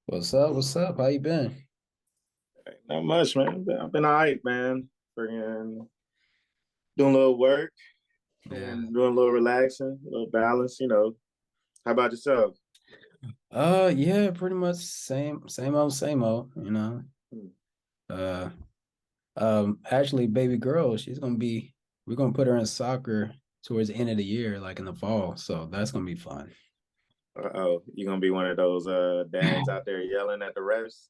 What's up? What's up? How you been? Not much, man. I've been all right, man. Freaking doing a little work Yeah. and doing a little relaxing, a little balance, you know. How about yourself? Yeah, pretty much same old, same old, you know. Hmm. Uh actually baby girl, we're gonna put her in soccer towards the end of the year, like in the fall. So that's gonna be fun. Uh-oh, you gonna be one of those dads out there yelling at the refs?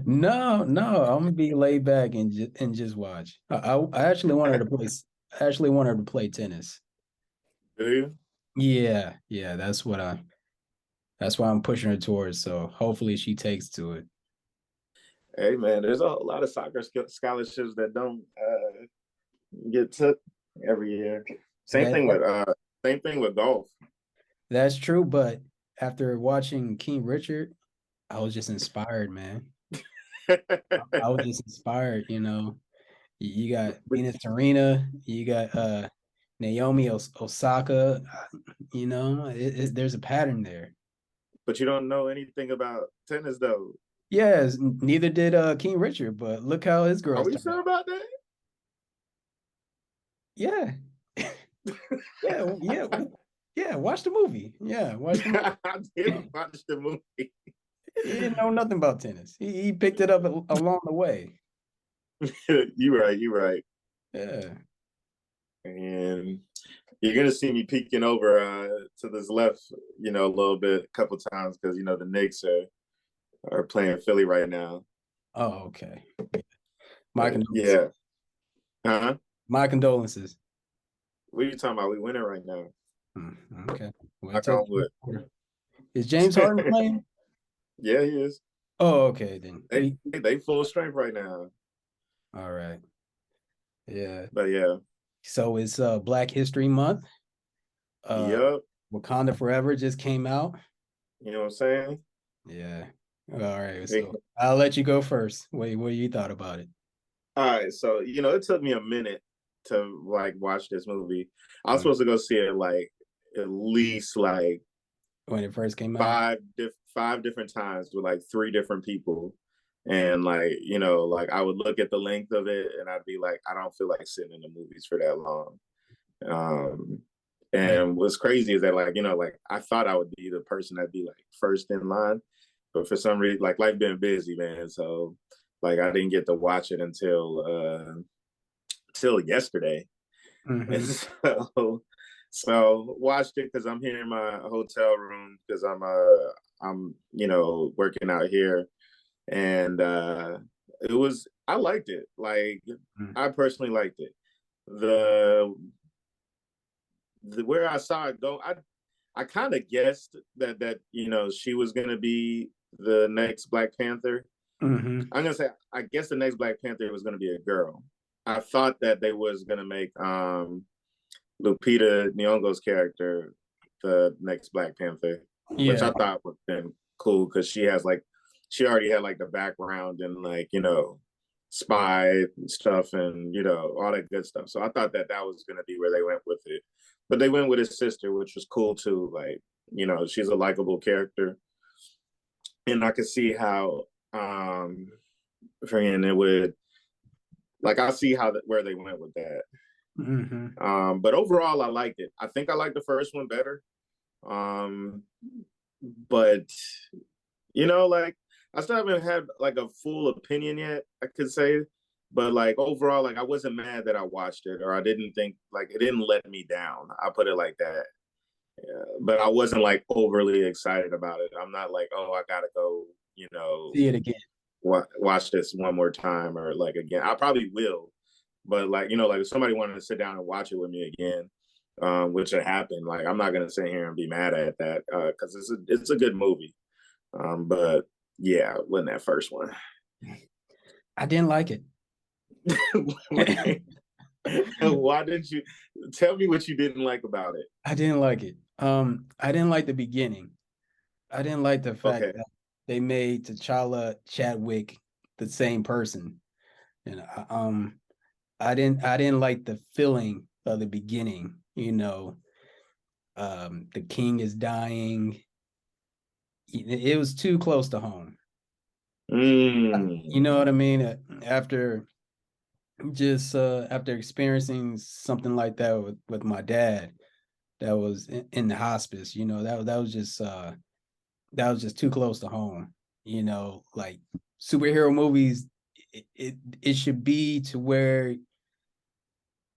No, I'm gonna be laid back and just watch. I actually want her to play I actually want her to play tennis. Do you? Yeah, that's what I'm pushing her towards. So hopefully she takes to it. Hey, man, there's a lot of soccer scholarships that don't get took every year. Same That thing with golf. That's true, but after watching King Richard, I was just inspired, man. I was just inspired, you know. You got but, Venus Serena, you got Naomi Osaka, you know, there's a pattern there. but you don't know anything about tennis, though. Yes, neither did King Richard, but look how his Are girls we turned out. sure about that? Yeah. Yeah, yeah, watch the movie. Yeah, watch the movie. I didn't watch the movie. He didn't know nothing about tennis. He picked it up along the way. You're right. You're right. Yeah. And you're gonna see me peeking over to this left, a little bit, a couple times because the Knicks are playing Philly right now. Oh, okay. My But condolences. yeah, huh? My condolences. What are you talking about? We winning right now. Okay. Wait Knock till on wood. is James Harden playing? Yeah, he is. Oh, okay then. They full strength right now. All right. Yeah. But yeah, So it's Black History Month. Uh yup. Wakanda Forever just came out. You know what I'm saying? Yeah. All right. Hey, So I'll let you go first. What you thought about it? all right, so it took me a minute to like watch this movie. I was Mm. supposed to go see it like at least like When it first came out? five different times with like three different people. And like, like I would look at the length of it and I'd be like, I don't feel like sitting in the movies for that long. Um Yeah. and what's crazy is that like, like I thought I would be the person that'd be like first in line. But for some reason, like life been busy, man. So like I didn't get to watch it until yesterday. And Hmm. so watched it because I'm here in my hotel room because I'm working out here and I liked it. Like I personally liked it. The where I saw it go, I kind of guessed that she was gonna be the next Black Panther. Hmm. I'm gonna say I guess the next Black Panther was gonna be a girl. I thought that they was gonna make Lupita Nyong'o's character the next Black Panther, which Yeah. I thought would have been cool because she already had like the background and like spy and stuff and all that good stuff. So I thought that was gonna be where they went with it, but they went with his sister, which was cool too. Like she's a likable character, and I could see how friend it would like I see how where they went with that. Hmm. But overall, I liked it. I think I liked the first one better. Um, but like I still haven't had like a full opinion yet. I could say, but like overall, like I wasn't mad that I watched it, or I didn't think like it didn't let me down. I put it like that. Yeah, but I wasn't like overly excited about it. I'm not like, oh, I gotta go, See it again. watch this one more time or like again. I probably will, but like like if somebody wanted to sit down and watch it with me again, which had happened, like I'm not gonna sit here and be mad at that because it's a good movie. But yeah, wasn't that first one. I didn't like it. Why didn't you tell me what you didn't like about it? I didn't like it. I didn't like the beginning. I didn't like the fact Okay. that they made T'Challa Chadwick the same person. You know, I didn't like the feeling of the beginning. The king is dying. It was too close to home. Mm. You know what I mean? After after experiencing something like that with my dad, that was in the hospice. You know, that was just too close to home. You know, like superhero movies, it should be to where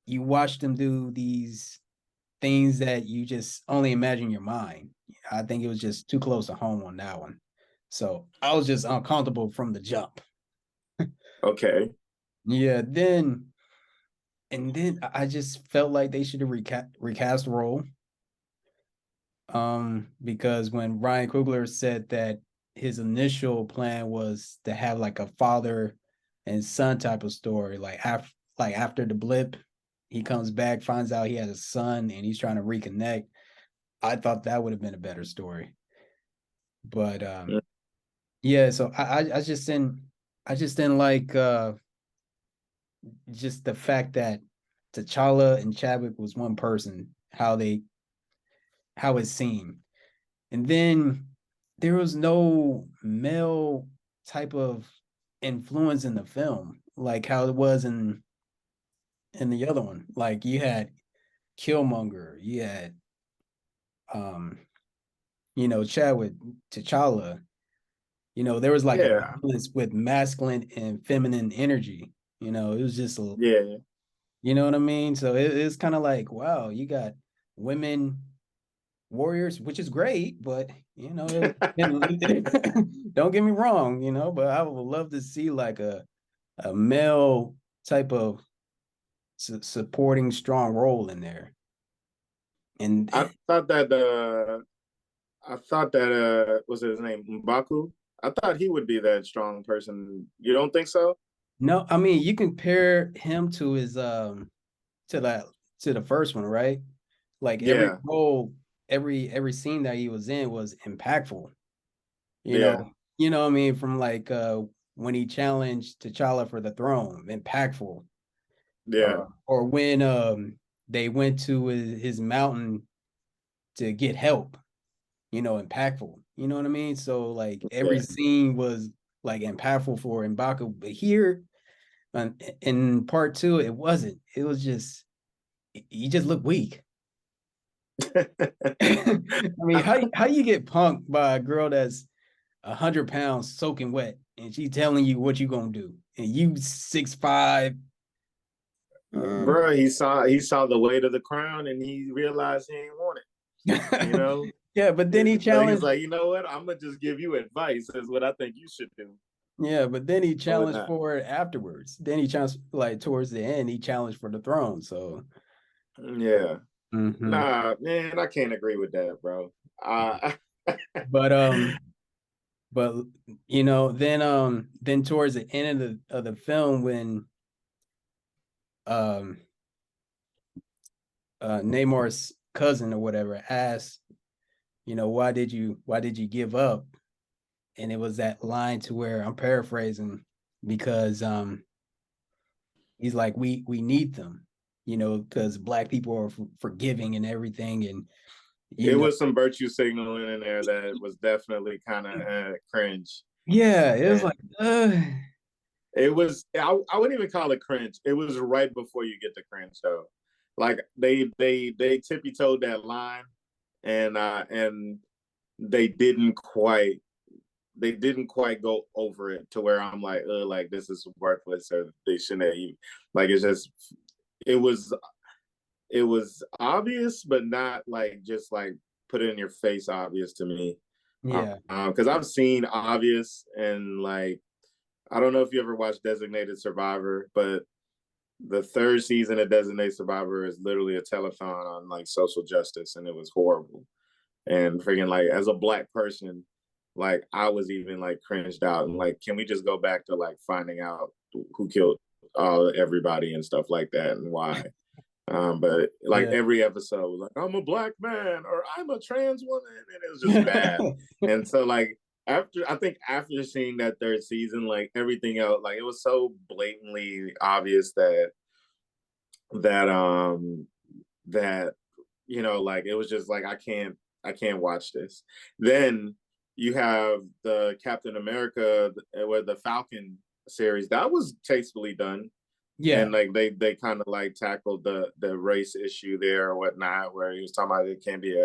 you watch them do these things that you just only imagine in your mind. I think it was just too close to home on that one. So I was just uncomfortable from the jump. Okay. Yeah, then I just felt like they should have recast the role. Because when Ryan Coogler said that his initial plan was to have like a father and son type of story, like after the blip, he comes back, finds out he has a son, and he's trying to reconnect. I thought that would have been a better story. But Mm. yeah, so I just didn't like just the fact that T'Challa and Chadwick was one person, how it seemed. And then there was no male type of influence in the film, like how it was in the other one. Like you had Killmonger, you had um, Chadwick, T'Challa. You know, there was like a Yeah. balance with masculine and feminine energy. It was just Yeah. you know what I mean? So it's kind of like, wow, you got women warriors, which is great, but don't get me wrong, but I would love to see like a male type of supporting strong role in there. And I thought that was his name M'Baku. I thought he would be that strong person. You don't think so? no, I mean you compare him to his to that to the first one, right? Like every Yeah. role, every scene that he was in was impactful. You Yeah. know, what I mean, from like when he challenged T'Challa for the throne, impactful. Yeah. Or when they went to his mountain to get help, impactful. You know what I mean? So like every Yeah. scene was like impactful for M'Baku, but here in part two, it wasn't. It was just he just looked weak. I mean, how you get punked by a girl that's 100 pounds soaking wet and she telling you what you gonna do, and you 6'5"? Bro, he saw the weight of the crown and he realized he ain't want it, you know? Yeah, but then he So he's challenged. like, you know what? I'm gonna just give you advice is what I think you should do Yeah, but then he or challenged not. for it afterwards. Then he challenged like towards the end. He challenged for the throne. So, Yeah. mhm. Nah, man, I can't agree with that, bro. Uh but but then towards the end of the film when um Neymar's cousin or whatever asked, why did you give up? And it was that line to where I'm paraphrasing because he's like we need them, because black people are forgiving and everything, and you it know was some virtue signaling in there that was definitely kind of cringe. yeah, it was And like it was I wouldn't even call it cringe. It was right before you get to cringe though. Like they tippy toed that line and they didn't quite go over it to where I'm like this is worthless or they shouldn't have even, like it's just it was it was obvious but not like just like put it in your face obvious to me. yeah, Because I've seen obvious and like I don't know if you ever watched Designated Survivor, but the third season of Designated Survivor is literally a telethon on like social justice, and it was horrible. And freaking like as a black person, like I was even like cringed out and like, can we just go back to like finding out who killed everybody and stuff like that and why? But like yeah. every episode was like, I'm a black man or I'm a trans woman, and it was just bad. And so like after seeing that third season, like everything else, like it was so blatantly obvious that that like it was just like I can't watch this. Then you have the Captain America with the Falcon series that was tastefully done, Yeah. and like they kind of like tackled the race issue there or whatnot, where he was talking about it can't be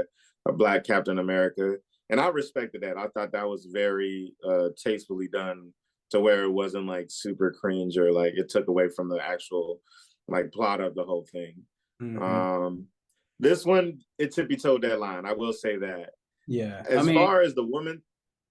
a black Captain America, and I respected that. I thought that was very tastefully done to where it wasn't like super cringe or like it took away from the actual like plot of the whole thing. Hmm. Um, this one it tippy toe that line. I will say that. Yeah. I As mean, far as the woman,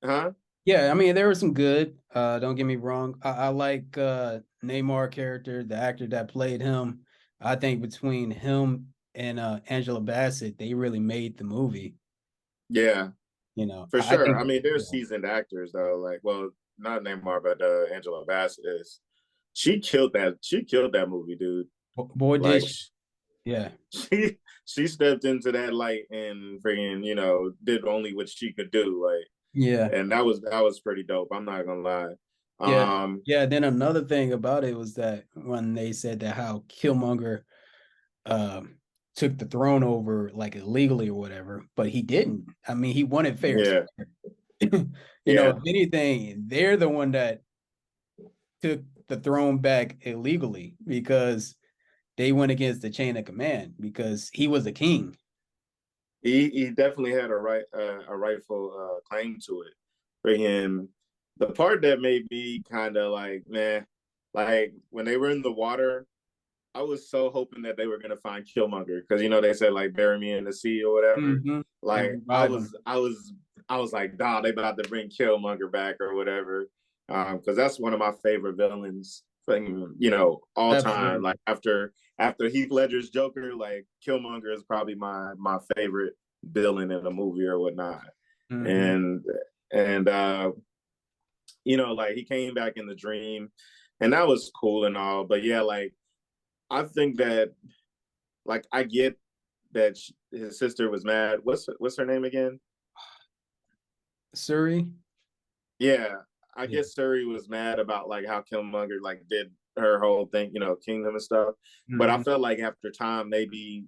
huh? yeah, I mean there was some good. Don't get me wrong. I like Neymar character, the actor that played him. I think between him and Angela Bassett, they really made the movie. Yeah, for I sure. think I mean, they're yeah. seasoned actors though. Like, well, not Neymar, but Angela Bassett is. She killed that movie, dude. Boy did Like, she. Yeah. she stepped into that light and freaking, did only what she could do. Like, Yeah. and that was pretty dope. I'm not gonna lie. Yeah. Um, Yeah. Then another thing about it was that when they said that how Killmonger um took the throne over like illegally or whatever, but he didn't. I mean, he won it fair and yeah, square. yeah. If anything, they're the one that took the throne back illegally because they went against the chain of command because he was the king. He definitely had a rightful claim to it. For him, the part that made me kind of like, man, like when they were in the water, I was so hoping that they were gonna find Killmonger because they said like bury me in the sea or whatever. Mm-hmm. And Like I revive him. was, I was, I was like, nah, they about to bring Killmonger back or whatever. Because that's one of my favorite villains, all time. Like Absolutely. after Heath Ledger's Joker, like Killmonger is probably my favorite villain in a movie or whatnot. Mm-hmm. And like he came back in the dream, and that was cool and all. But yeah, like I think that like I get that his sister was mad. What's her name again? Suri. Yeah, I Yeah. guess Suri was mad about like how Killmonger like did her whole thing, kingdom and stuff. But I Mm-hmm. felt like after time, maybe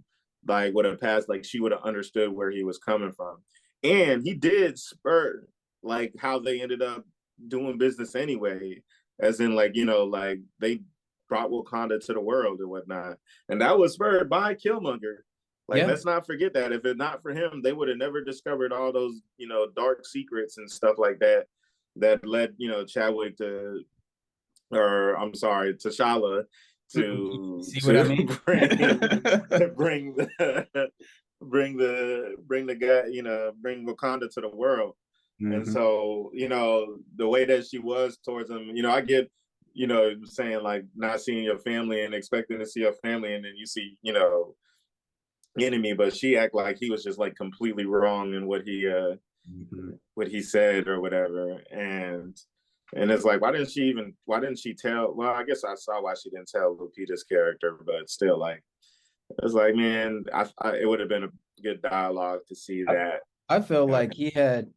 like would have passed, like she would have understood where he was coming from, and he did spur like how they ended up doing business anyway, as in like they brought Wakanda to the world and whatnot, and that was spurred by Killmonger. Like, Yeah. let's not forget that if it not for him, they would have never discovered all those, dark secrets and stuff like that led Chadwick to, or I'm sorry, T'Challa to See what I to mean? bring the bring the guy bring Wakanda to the world. And Hmm. so the way that she was towards him, I get saying like not seeing your family and expecting to see your family, and then you see enemy, but she act like he was just like completely wrong in Hmm. what he said or whatever. And it's like, why didn't she tell? Well, I guess I saw why she didn't tell Lupita's character, but still, like, it's like, man, it would have been a good dialogue to see I, that. I felt like he had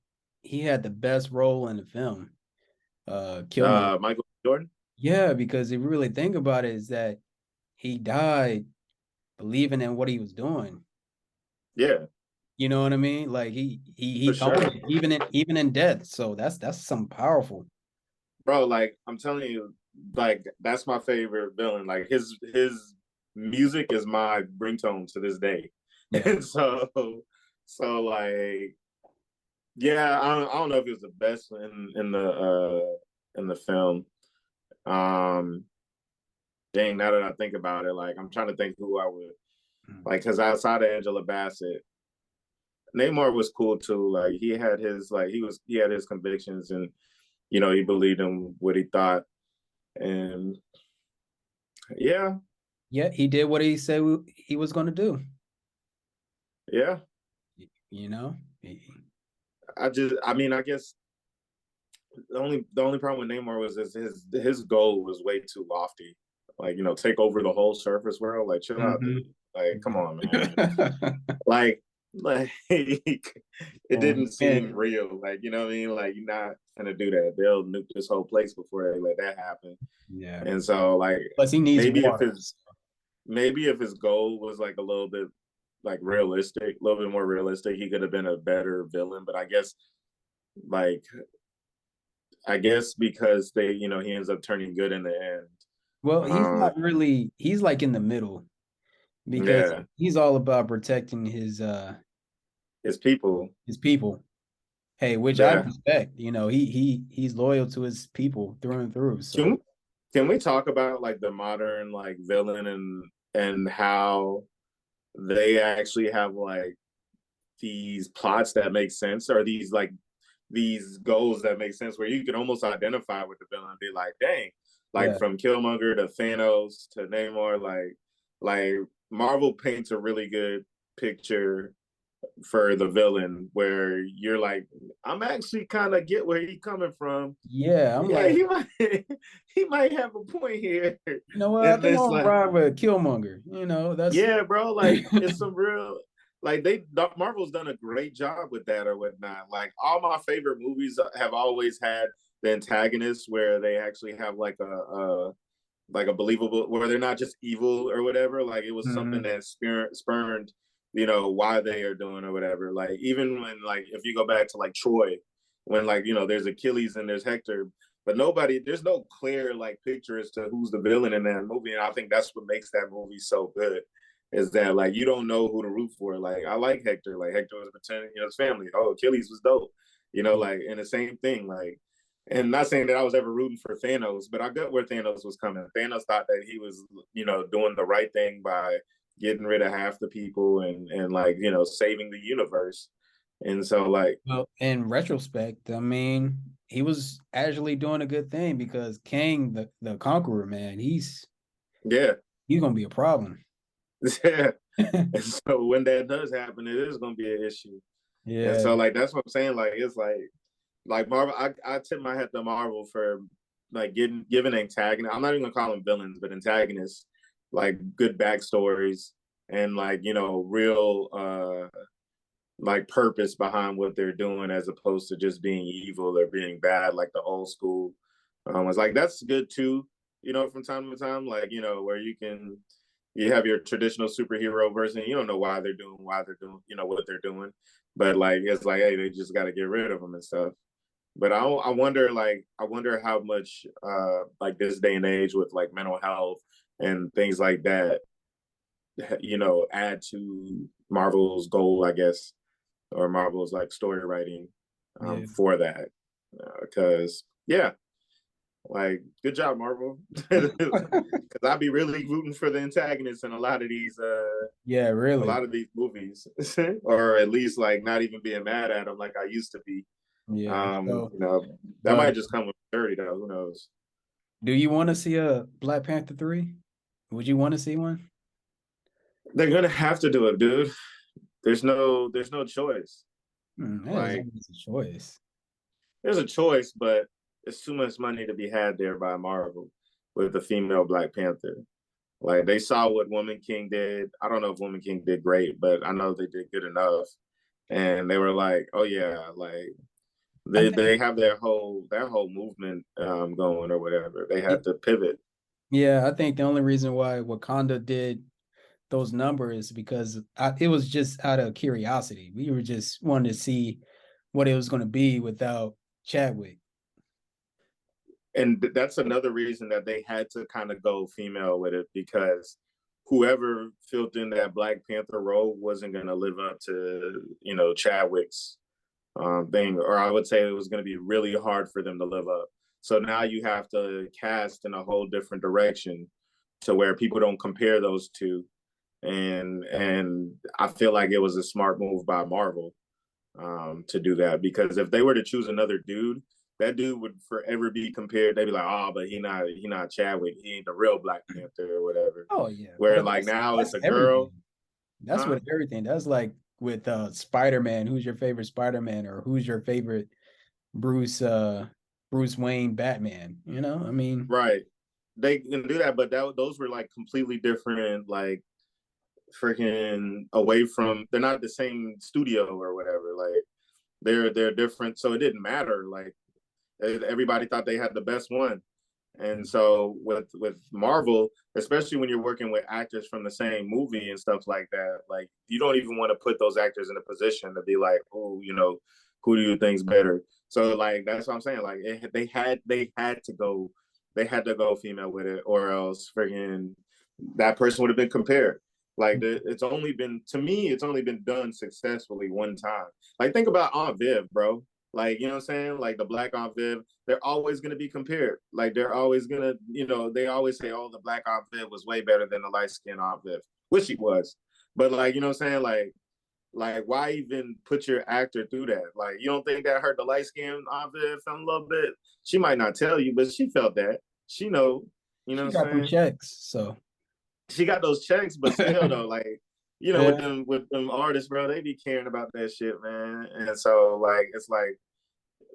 the best role in the film, Killmonger. Michael Jordan. Yeah, because if you really think about it, is that he died believing in what he was doing. Yeah, You know what I mean? Like he for owned sure, it, even in death. So that's something powerful. bro. Like, I'm telling you, like, that's my favorite villain. Like, his music is my ringtone to this day. Yeah. And so like, yeah, I don't know if it was the best in the film. Um, Dang, now that I think about it, like I'm trying to think who I would like, because outside of Angela Bassett, Neymar was cool too. Like he had his convictions, and he believed in what he thought. And yeah, Yeah, he did what he said he was going to do. yeah. You know, I mean, I guess the only problem with Neymar was his goal was way too lofty. Like, take over the whole surface world. Like, chill out, Mhm. dude. Like, come on, man. Oh, Like it didn't seem man. real. Like, you know what I mean? Like, you're not gonna do that. They'll nuke this whole place before they let that happen. Yeah. And so, like, Plus, he needs maybe if water. his maybe if his goal was like a little bit like realistic, a little bit more realistic, he could have been a better villain. But I guess Like, I guess because they, he ends up turning good in the end. Well, he's Um, not really. He's like in the middle because yeah, he's all about protecting it's people. his people. Hey, which I Yeah. respect. He's loyal to his people through and through. So Can can we talk about like the modern like villain and how they actually have like these plots that make sense, or these goals that make sense where you can almost identify with the villain and be like, dang, like yeah, from Killmonger to Thanos to Namor, like Marvel paints a really good picture for the villain where you're like, I'm actually kind of get where he's coming from. yeah. I'm Yeah, like, he might he might have a point here. you know what? I And think I'm it's gonna like, ride with Killmonger. That's yeah, bro, like it's some real like they Marvel's done a great job with that or whatnot. Like all my favorite movies have always had the antagonists where they actually have like a believable where they're not just evil or whatever. Like it was something Mhm. that spurned, why they are doing or whatever. Like even when like if you go back to like Troy, when like there's Achilles and there's Hector, but there's no clear like picture as to who's the villain in that movie, and I think that's what makes that movie so good. Is that like you don't know who to root for? Like I like Hector. Like Hector was pretending, his family. Oh, Achilles was dope. Yeah. Like and the same thing. Like and not saying that I was ever rooting for Thanos, but I got where Thanos was coming. Thanos thought that he was, doing the right thing by getting rid of half the people and like, saving the universe. And so like, Well, in retrospect, I mean, he was actually doing a good thing because Kang, the Conqueror, man, yeah, he's gonna be a problem. yeah. And so when that does happen, it is going to be an issue. And Yeah, so like that's what I'm saying. Like it's like Marvel. I tip my hat to Marvel for like giving antagonists. I'm not even gonna call them villains, but antagonists like good backstories and like real like purpose behind what they're doing as opposed to just being evil or being bad like the old school. It's like that's good too. From time to time, like where you have your traditional superhero version. You don't know why they're doing, what they're doing, but like it's like, hey, they just got to get rid of them and stuff. But I wonder how much like this day and age with like mental health and things like that, add to Marvel's goal, I guess, or Marvel's like story writing yeah. for that. Because yeah, like good job, Marvel. Because I'd be really rooting for the antagonists in Yeah, a really. lot of these movies, or at least like not even being mad at them like I used to be. Yeah. So, That might but just come with 30 though. Who knows? do you want to see a Black Panther 3? Would you want to see one? They're gonna have to do it, dude. There's no choice. That is Like always a choice. there's a choice, but it's too much money to be had there by Marvel with the female Black Panther. Like they saw what Woman King did. I don't know if Woman King did great, but I know they did good enough. And they were like, oh yeah, like I they think, have their whole movement going or whatever. They yeah, had to pivot. yeah, I think the only reason why Wakanda did those numbers because it was just out of curiosity. We were just wanting to see what it was going to be without Chadwick. And that's another reason that they had to kind of go female with it because whoever filled in that Black Panther role wasn't going to live up to Chadwick's thing, or I would say it was going to be really hard for them to live up. So now you have to cast in a whole different direction to where people don't compare those two, and I feel like it was a smart move by Marvel to do that because if they were to choose another dude, that dude would forever be compared. They'd be like, oh, but he not Chadwick. He ain't the real Black Panther or whatever. Oh yeah, Where but like now it's that's a girl, everything. That's huh? with everything. That's like with Spider-Man. Who's your favorite Spider-Man, or who's your favorite Bruce Bruce Wayne Batman? I mean, Right. They can do that, but those were like completely different, like freaking away from. They're not the same studio or whatever. Like they're different, so it didn't matter. Like everybody thought they had the best one. And so with Marvel, especially when you're working with actors from the same movie and stuff like that, like you don't even want to put those actors in a position to be like, oh, who do you think's better? So like that's what I'm saying. Like they had to go female with it, or else freaking that person would have been compared. Like it's only been to me, it's only been done successfully one time. Like think about Aunt Viv, bro. Like you know what I'm saying? Like the black Aunt Viv, they're always gonna be compared. Like they're always gonna, they always say, "Oh, the black Aunt Viv was way better than the light skinned Aunt Viv," which she was. But like you know what I'm saying? Like why even put your actor through that? Like you don't think that hurt the light skinned Aunt Viv a little bit? She might not tell you, but she felt that. She know. You know She what I'm got them saying? checks, so She got those checks, but still though, like yeah. with them artists, bro, they be caring about that shit, man. And so like it's like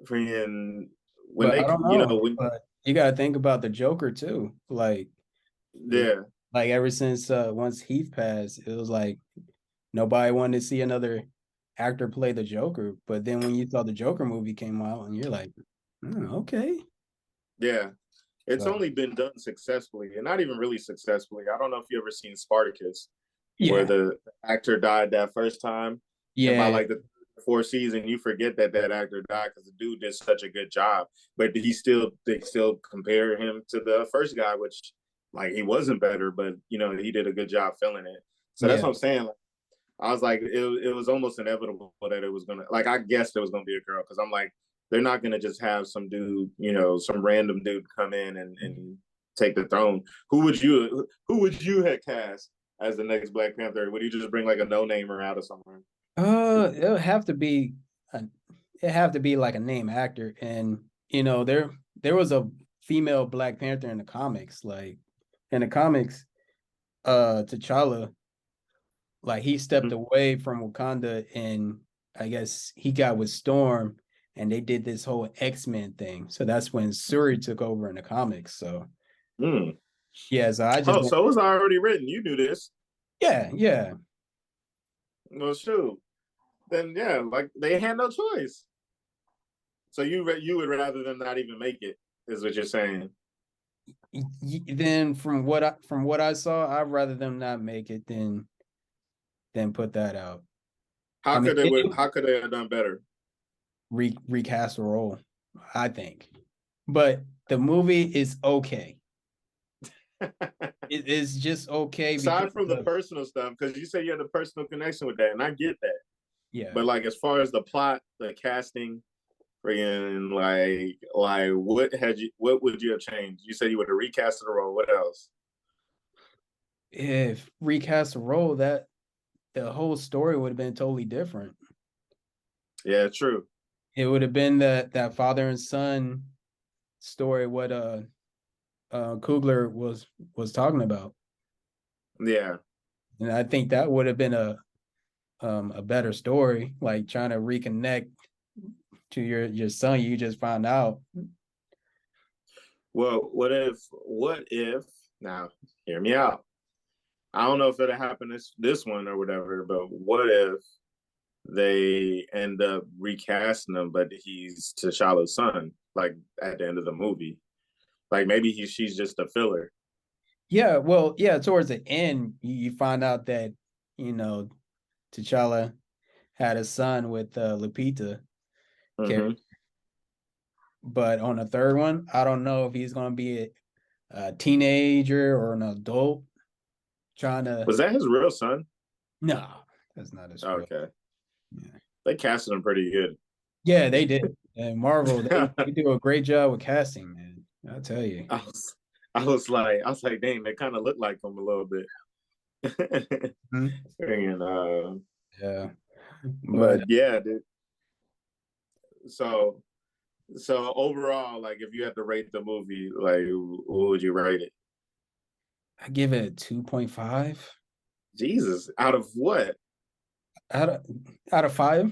freaking when But I they don't you know know. when But you got to think about the Joker too. yeah Like ever since once Heath passed, it was like nobody wanted to see another actor play the Joker. But then when you saw the Joker movie came out, and you're like, okay. yeah, it's So only been done successfully and not even really successfully. I don't know if you ever seen Spartacus, where yeah, the actor died that first time, and by yeah, like the fourth season, you forget that that actor died because the dude did such a good job. But they still compare him to the first guy, which like he wasn't better, but he did a good job filling it. So that's yeah, what I'm saying. Like, I was like, it was almost inevitable that it was gonna. Like, I guessed it was gonna be a girl because I'm like, they're not gonna just have some dude, some random dude come in and take the throne. Who would you have cast as the next Black Panther? Would you just bring like a no namer out of somewhere? it'll have to be a, it have to be like a name actor, and there was a female Black Panther in the comics. Like in the comics, T'Challa, like he stepped away from Wakanda, and I guess he got with Storm, and they did this whole X-Men thing. So that's when Suri took over in the comics. So Mm. yeah, so I just Oh, went, so it was already written. You knew this. yeah, yeah. Well, shoot. Then yeah, like they had no choice. So you would rather them not even make it, is what you're saying. Then from what I saw, I'd rather them not make it than put that out. I How mean, could they would how could they have done better? recast the role, I think. But the movie is okay. It is just okay because Aside from the of, personal stuff, because you say you had a personal connection with that, and I get that. yeah. But like as far as the plot, the casting, freaking like what would you have changed? You said you would have recasted the role. What else? If recast the role, that the whole story would have been totally different. Yeah, true. It would have been that father and son story what Coogler was talking about. Yeah. And I think that would have been a better story, like trying to reconnect to your son you just found out. Well, what if now hear me out. I don't know if it'll happen this one or whatever, but what if they end up recasting him, but he's T'Challa's son, like at the end of the movie? Like maybe she's just a filler. Yeah, well, yeah, towards the end, you find out that, you know, T'Challa had a son with Lupita character. Mm-hmm. But on the third one, I don't know if he's going to be a teenager or an adult trying to. Was that his real son? No, that's not his real. Okay, Yeah, they casted him pretty good. yeah, they did. And Marvel, they do a great job with casting, man. I'll tell you. I was, I was like, dang, they kind of look like him a little bit. Mhm. and Yeah, but but yeah, dude. So so overall, like, if you had to rate the movie, like, what would you rate it? I give it a 2.5 Jesus, out of what? out of out of five.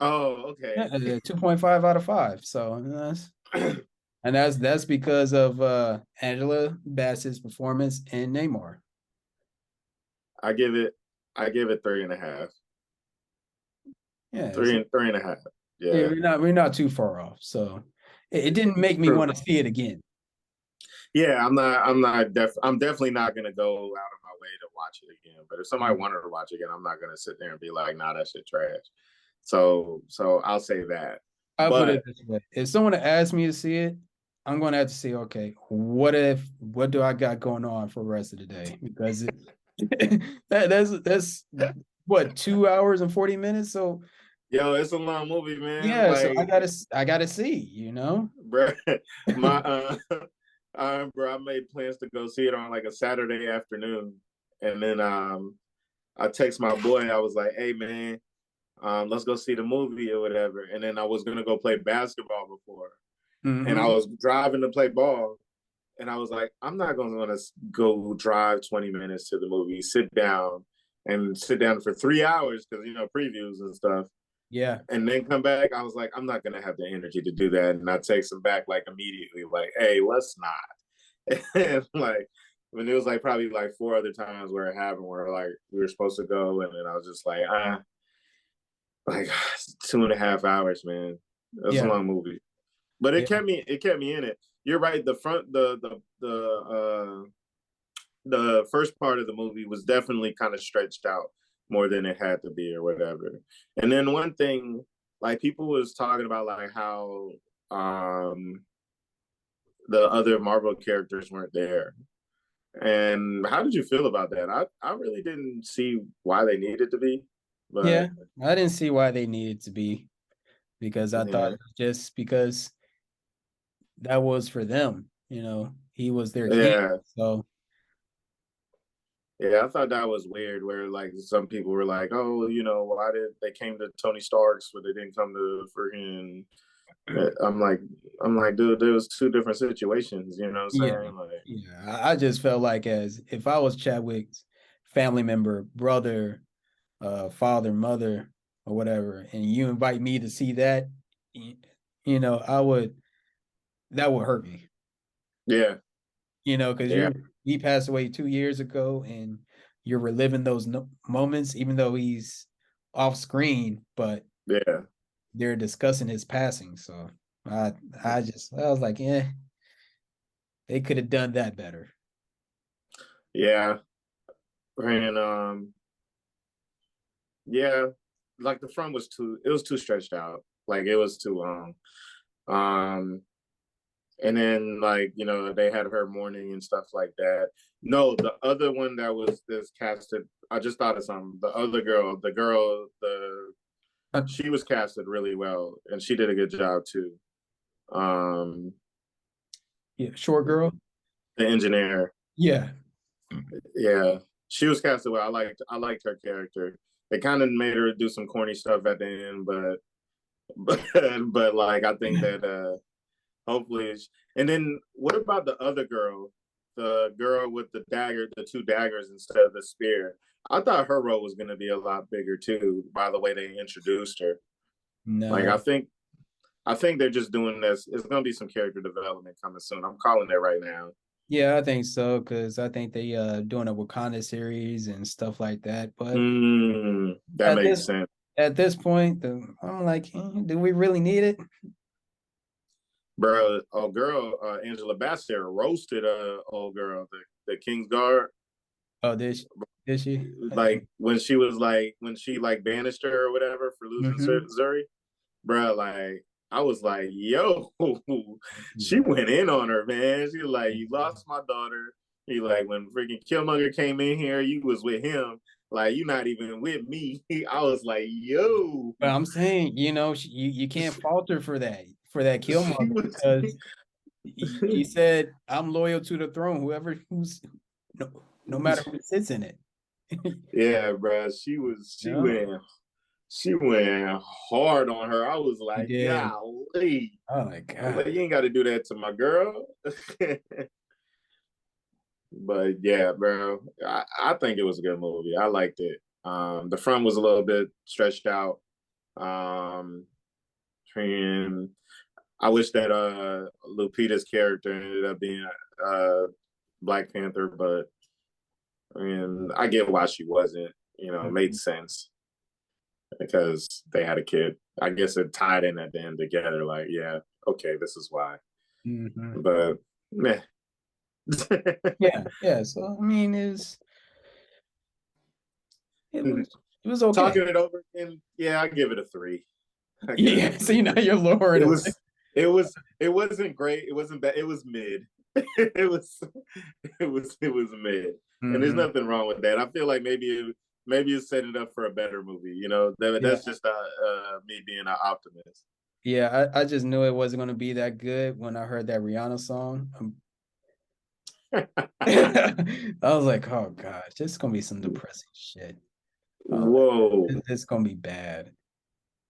Oh, Yeah, okay. 2.5 out of five. So that's because of Angela Bassett's performance in Neymar. I give it, I give it three and a half. Yeah, Three and a half. yeah, Yeah, we're not too far off. So it didn't make me true. want to see it again. Yeah, I'm definitely not gonna go out of my way to watch it again. But if somebody wanted to watch it again, I'm not gonna sit there and be like, nah, that shit trash. So I'll say that. I'll put But it this way. If someone asked me to see it, I'm gonna have to say, okay, what do I got going on for the rest of the day? Because that's what 2 hours and 40 minutes. So yo, it's a long movie, man. yeah, so Like, I gotta see, you know? bro, my bro, I made plans to go see it on like a Saturday afternoon, and then I text my boy. I was like, "Hey, man, let's go see the movie or whatever." And then I was gonna go play basketball before, and I Hmm. was driving to play ball, and I was like, "I'm not gonna go drive 20 minutes to the movie, sit down for 3 hours because previews and stuff." Yeah, And then come back. I was like, I'm not gonna have the energy to do that. And I text him back like immediately, like, hey, let's not. And like when it was like probably like four other times where it happened where like we were supposed to go, and then I was just like 2.5 hours, man. That's a yeah, long movie. But yeah, it kept me in it. You're right, the front the first part of the movie was definitely kind of stretched out more than it had to be or whatever. And then one thing, like people was talking about like how the other Marvel characters weren't there. And how did you feel about that? I really didn't see why they needed to be, but yeah. I didn't see why they needed to be because I thought yeah, it was just because that was for them, he was their king. yeah, So yeah. I thought that was weird. Where like some people were like, "Oh, why did they came to Tony Stark's, but they didn't come to freaking I'm like, dude, there was two different situations. You know what I'm yeah, saying? Like, yeah. I just felt like as if I was Chadwick's family member, brother, father, mother, or whatever, and you invite me to see that, I would that would hurt me, yeah, because yeah, he passed away 2 years ago, and you're reliving those moments, even though he's off screen, but yeah, they're discussing his passing. So I I was like, they could have done that better. yeah, and yeah, like the front was it was too stretched out. Like it was too long. Um, and then like they had her mourning and stuff like that. No, the other one that was this casted, I just thought of something. The other girl, the Uh, she was casted really well, and she did a good job too. Um, yeah, short girl. the engineer, Yeah, yeah, she was casted well. I liked her character. They kind of made her do some corny stuff at the end, but but like I think that hopefully. And then what about the other girl, the girl with the dagger, the two daggers instead of the spear? I thought her role was going to be a lot bigger too. By the way they introduced her, like no, I think they're just doing this. It's going to be some character development coming soon. I'm calling it right now. yeah, I think so because I think they doing a Wakanda series and stuff like that. But That at makes this sense. at this point, I'm like, do we really need it? Bro, oh girl, Angela Bassett roasted old girl, the King's Guard. Oh, did she? Like when she banished her or whatever for losing Mm-hmm. Zuri, bro. Like I was like, yo, she Yeah. went in on her, man. She was like, you lost my daughter. He like when freaking Killmonger came in here, you was with him. Like you not even with me. I was like, yo, But I'm saying, you can't falter for that she Killmonger was. because he said, "I'm loyal to the throne, no matter who sits in it." Yeah, bro. She was. No, She went hard on her. I was he like, did. golly. Oh my I was like, god. you ain't got to do that to my girl. But yeah, bro, I think it was a good movie. I liked it. The front was a little bit stretched out. Um, and I wish that Lupita's character ended up being uh Black Panther, but I mean, I get why she wasn't. It made Mhm. sense because they had a kid. I guess it tied in at the end together. Like, yeah, okay, this is why. Mhm. But meh. Yeah, yeah. So I mean, it was it was okay. Talking it over, and yeah, I give it a 3. I Yeah, guess see now you're lowering it away. was. It wasn't great. It wasn't bad. It was mid. it was. It was mid. And there's Hmm. nothing wrong with that. I feel like maybe it's setting it up for a better movie. Yeah, That's just me being an optimist. yeah. I just knew it wasn't going to be that good when I heard that Rihanna song. I was like, oh gosh, this is gonna be some depressing shit. Whoa, It's gonna be bad.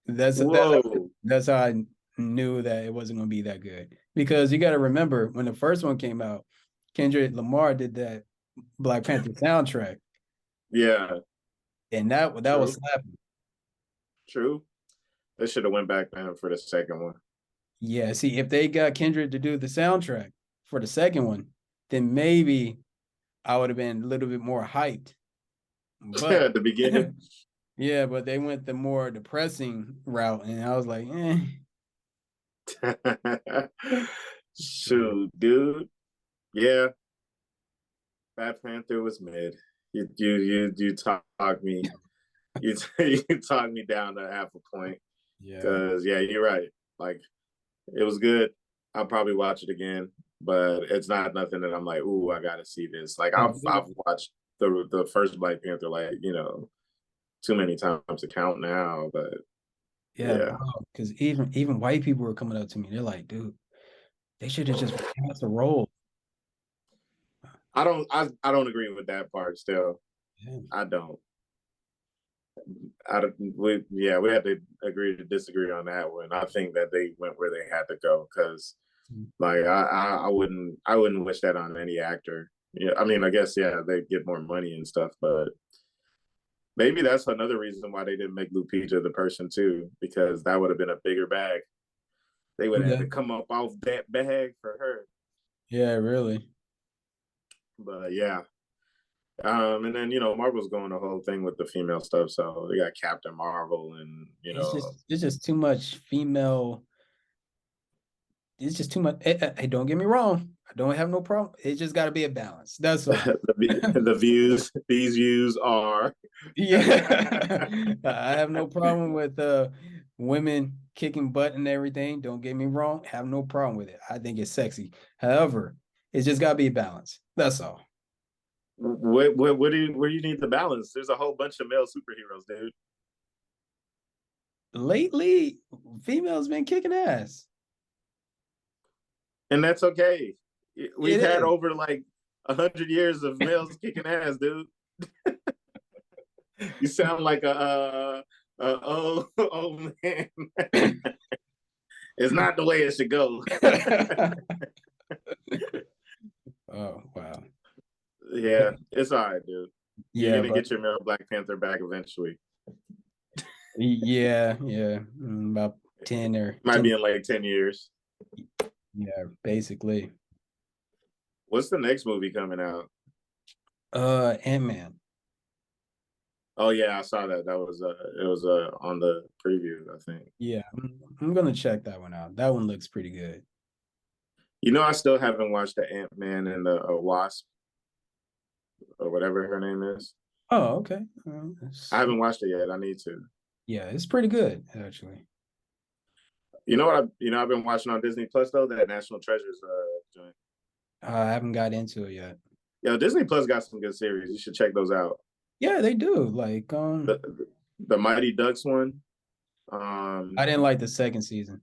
That's whoa, that's how I knew that it wasn't gonna be that good. Because you got to remember when the first one came out, Kendrick Lamar did that Black Panther soundtrack, yeah, and that was true, slapping. true. They should have went back to him for the second one. Yeah, see, if they got Kendrick to do the soundtrack for the second one, then maybe I would have been a little bit more hyped. But At the beginning. yeah, but they went the more depressing route, and I was like, eh. Shoot, dude. Yeah, Black Panther was mid. You talk me you you talk me down to half a point Yeah. because yeah, you're right. Like it was good. I'll probably watch it again, but it's not nothing that I'm like, ooh, I gotta see this. Like I've watched the first Black Panther like too many times to count now, but Yeah, yeah. bro. Because even white people were coming up to me. They're like, dude, they should have just recast the role. I don't agree with that part still. Yeah. I don't. We had to agree to disagree on that one. I think that they went where they had to go because like I wouldn't wish that on any actor. Yeah, I mean I guess yeah they get more money and stuff, but maybe that's another reason why they didn't make Lupita the person too, because that would have been a bigger bag. They would have had Yeah. to come up off that bag for her. Yeah, really. But yeah. And then Marvel's going the whole thing with the female stuff, so they got Captain Marvel and It's just too much female. It's just too much. Hey, don't get me wrong. I don't have no problem. It just got to be a balance. That's all. the views. These views are. Yeah, I have no problem with women kicking butt and everything. Don't get me wrong, have no problem with it. I think it's sexy. However, it's just gotta be a balance. That's all. Where do you need the balance? There's a whole bunch of male superheroes, dude, Lately, females been kicking ass. and that's okay. We've It had is. over like 100 years of males kicking ass, dude. You sound like a old man. It's not the way it should go. Oh wow. Yeah, it's all right, dude. You're Yeah, gonna but get your male Black Panther back eventually. yeah, about 10 or Might 10. be in like 10 years. Yeah, basically. What's the next movie coming out? Ant-Man. Oh yeah, I saw that. That was it was on the preview, I think. Yeah, I'm gonna check that one out. That one looks pretty good. I still haven't watched the Ant Man and the Wasp or whatever her name is. Oh, okay. I haven't watched it yet. I need to. Yeah, it's pretty good actually. You know what? I've been watching on Disney Plus though. That National Treasures joint. I haven't got into it yet. Disney Plus got some good series. You should check those out. Yeah, they do. Like, The Mighty Ducks one. I Um, didn't like the second season.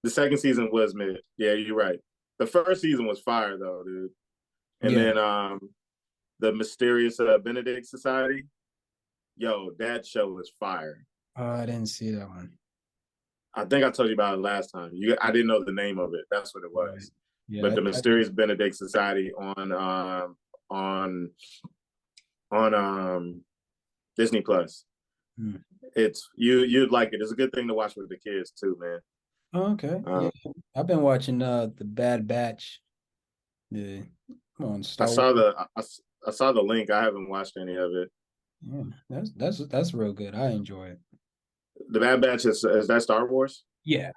the second season was mid. Yeah, you're right. The first season was fire though, dude. And Yeah, then the Mysterious Benedict Society. Yo, that show was fire. I didn't see that one. I think I told you about it last time. I didn't know the name of it. That's what it Right. was. Yeah, But the I didn't. Mysterious Benedict Society on Disney Plus. Hmm. It's you'd like it. It's a good thing to watch with the kids too, man. Oh, okay. Yeah, Um, I've been watching the Bad Batch. The on I Star Wars. saw I saw the link. I haven't watched any of it. Yeah, that's real good. I enjoy it. The Bad Batch is that Star Wars? Yeah.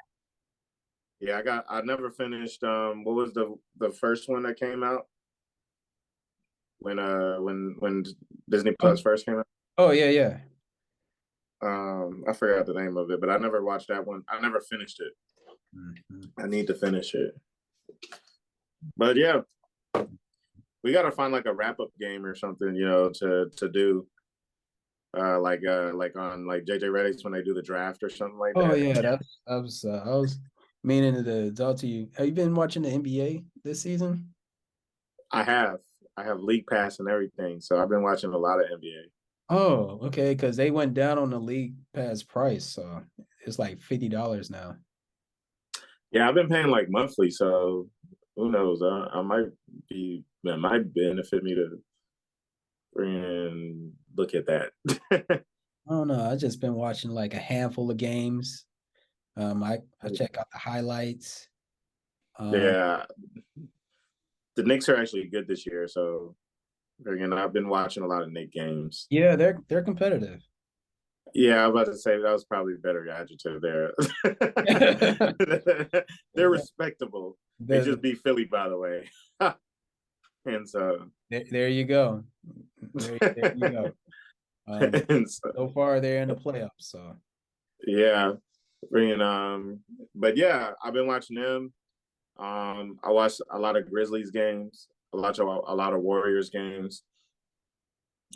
Yeah, I never finished what was the first one that came out when Disney Oh, Plus first came out? oh yeah, yeah. I forgot the name of it, but I never watched that one. I never finished it. Mhm. I need to finish it. But yeah, we got to find like a wrap up game or something, to do. Like on like JJ Reddick's when they do the draft or something like Oh that. yeah, I was meaning to talk to you. Have you been watching the NBA this season? I have I have league pass and everything, so I've been watching a lot of NBA. Oh, okay, because they went down on the league pass price, so it's like $50 now. Yeah, I've been paying like monthly, so who knows? I might be that might benefit me to and look at that. I don't know. I just been watching like a handful of games. I check out the highlights. Um, Yeah, the Knicks are actually good this year, so again, I've been watching a lot of Knicks games. yeah, they're competitive. Yeah, I'm about to say that was probably a better adjective there. They're respectable. They The, just beat Philly, by the way. And so, there you go. There you go. Um, and so, so far they're in the playoffs. So yeah, bringing but yeah, I've been watching them. I watched a lot of Grizzlies games, a lot of Warriors games.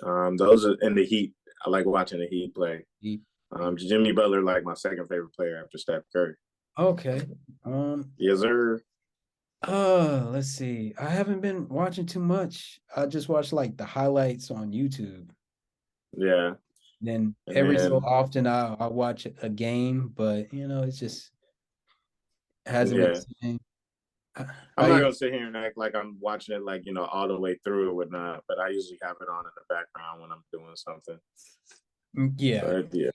Those are in the Heat. I like watching the Heat play. he, Jimmy Butler, like my second favorite player after Steph Curry. okay. Yes, sir. Let's see. I haven't been watching too much. I just watch like the highlights on YouTube. Yeah, Then and every so then often I watch a game, but it's just hasn't been yeah, the same. I'm not I gonna sit here and act like I'm watching it like all the way through or whatnot, but I usually have it on in the background when I'm doing something. yeah. But yeah,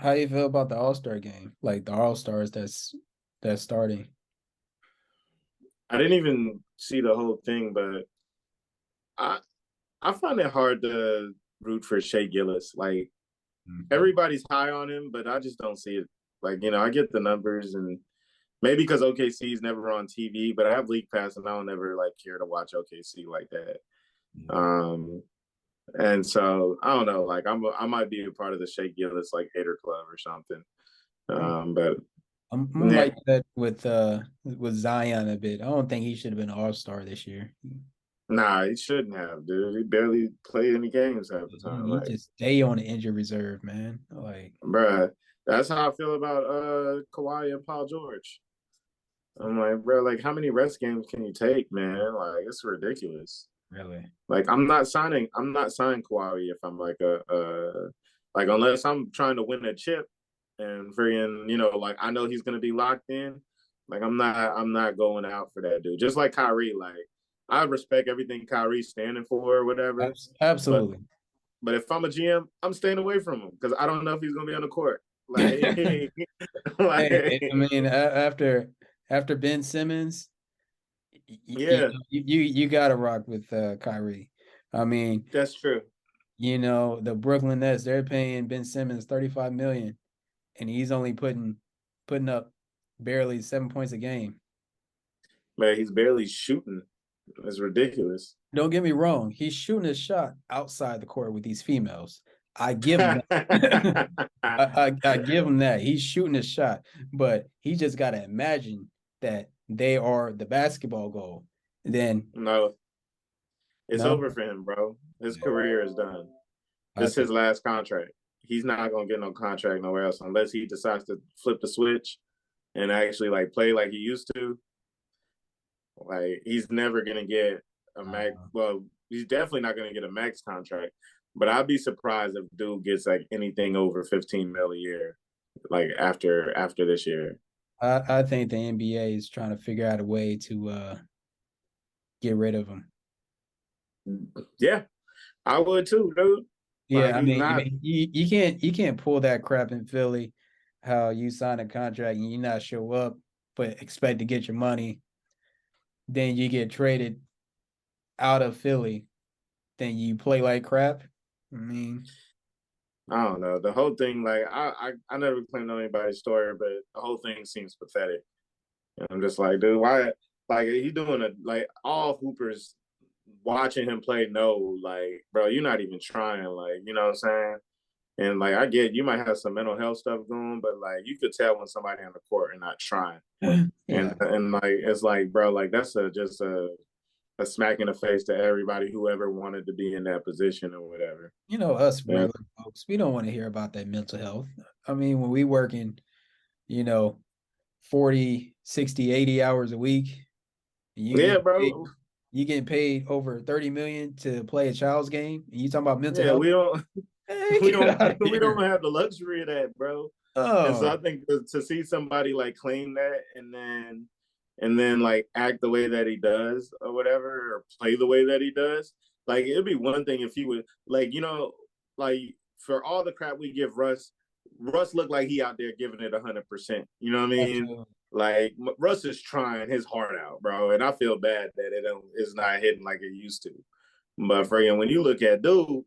How you feel about the All-Star game? Like the All-Stars that's starting. I didn't even see the whole thing, but I I find it hard to root for Shea Gillis. Like Mhm. everybody's high on him, but I just don't see it. Like I get the numbers and maybe because OKC is never on TV, but I have League Pass and I don't ever like care to watch OKC like that. Um, and so I don't know. Like I might be a part of the Shea Gillis like hater club or something. Oh, But I'm yeah, like that with Zion a bit. I don't think he should have been an All-Star this year. nah, he shouldn't have, dude. He barely played any games half the time. He Like, just stay on the injured reserve, man. Like bruh, that's how I feel about Kawhi and Paul George. I'm like, bro, like how many rest games can you take, man? Like it's ridiculous. really. Like I'm not signing Kawhi if I'm like like unless I'm trying to win a chip and friggin', like I know he's gonna be locked in. Like I'm not going out for that dude. Just like Kyrie, like I respect everything Kyrie's standing for or whatever. But Absolutely. but if I'm a GM, I'm staying away from him because I don't know if he's gonna be on the court. Like, Hey, I like mean, after Ben Simmons, yeah, you got to rock with Kyrie. I mean, that's true. the Brooklyn Nets, they're paying Ben Simmons 35 million, and he's only putting up barely 7 points a game. Man, he's barely shooting. It's ridiculous. Don't get me wrong, he's shooting a shot outside the court with these females. I give him that. I give him that. He's shooting a shot, but he just got to imagine that they are the basketball goal. Then No, it's no, over for him, bro. His yeah, career is done. I This is his think last contract. He's not gonna get no contract nowhere else unless he decides to flip the switch and actually like play like he used to. Like he's never gonna get a max. uh, Well, he's definitely not gonna get a max contract. But I'd be surprised if dude gets like anything over 15 mil a year, like after this year. I think the NBA is trying to figure out a way to get rid of him. Yeah, I would too, dude. Like Yeah, I he's mean, not. you can't pull that crap in Philly, how you sign a contract and you not show up, but expect to get your money, then you get traded out of Philly, then you play like crap. I mean, I don't know. The whole thing, like I never claimed on anybody's story, but the whole thing seems pathetic. And I'm just like, dude, why? Like he doing it. Like all hoopers watching him play know, like, bro, you're not even trying. Like, you know what I'm saying? And like I get you might have some mental health stuff going, but like you could tell when somebody on the court and not trying. Yeah. And like it's like, bro, like that's just a smack in the face to everybody who ever wanted to be in that position or whatever. Us Yeah, regular folks, we don't want to hear about that mental health. I mean, when we working, you know, 40, 60, 80 hours a week, and yeah, bro. you getting paid over 30 million to play a child's game, and you talking about mental Yeah, health? we don't Hey, we get don't out of we don't here. have the luxury of that, bro. And so I Oh, think to see somebody like claim that and then like act the way that he does or whatever, or play the way that he does, like it'd be one thing if he would like, like for all the crap we give Russ looked like he out there giving it 100%. You know what I mean? absolutely. Like Russ is trying his heart out, bro, and I feel bad that it's not hitting like it used to. But friggin', when you look at dude,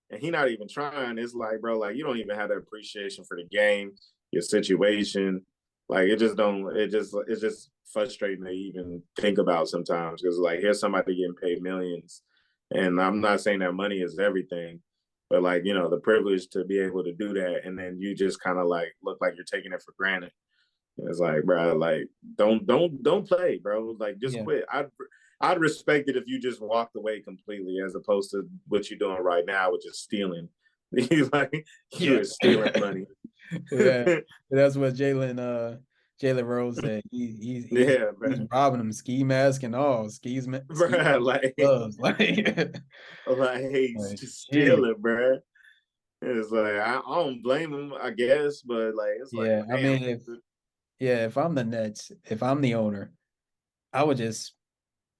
and he not even trying, it's like, bro, like you don't even have the appreciation for the game, your situation. Like it just don't. It's just frustrating to even think about sometimes because like here's somebody getting paid millions, and I'm not saying that money is everything, but like the privilege to be able to do that, and then you just kind of like look like you're taking it for granted. It's like, bro, like don't play, bro. Like just Yeah. quit. I'd respect it if you just walked away completely, as opposed to what you're doing right now, which is stealing. Like you Yeah. are stealing money. Yeah. That's what Jalen Rose said. Yeah, He's bro. robbing them, ski mask and all, ski Bro, mask gloves. like he's Like, just gee. stealing, bro. It's like I don't blame him, I guess, but like it's like, Yeah. I damn, mean, if I'm the Nets, if I'm the owner, I would just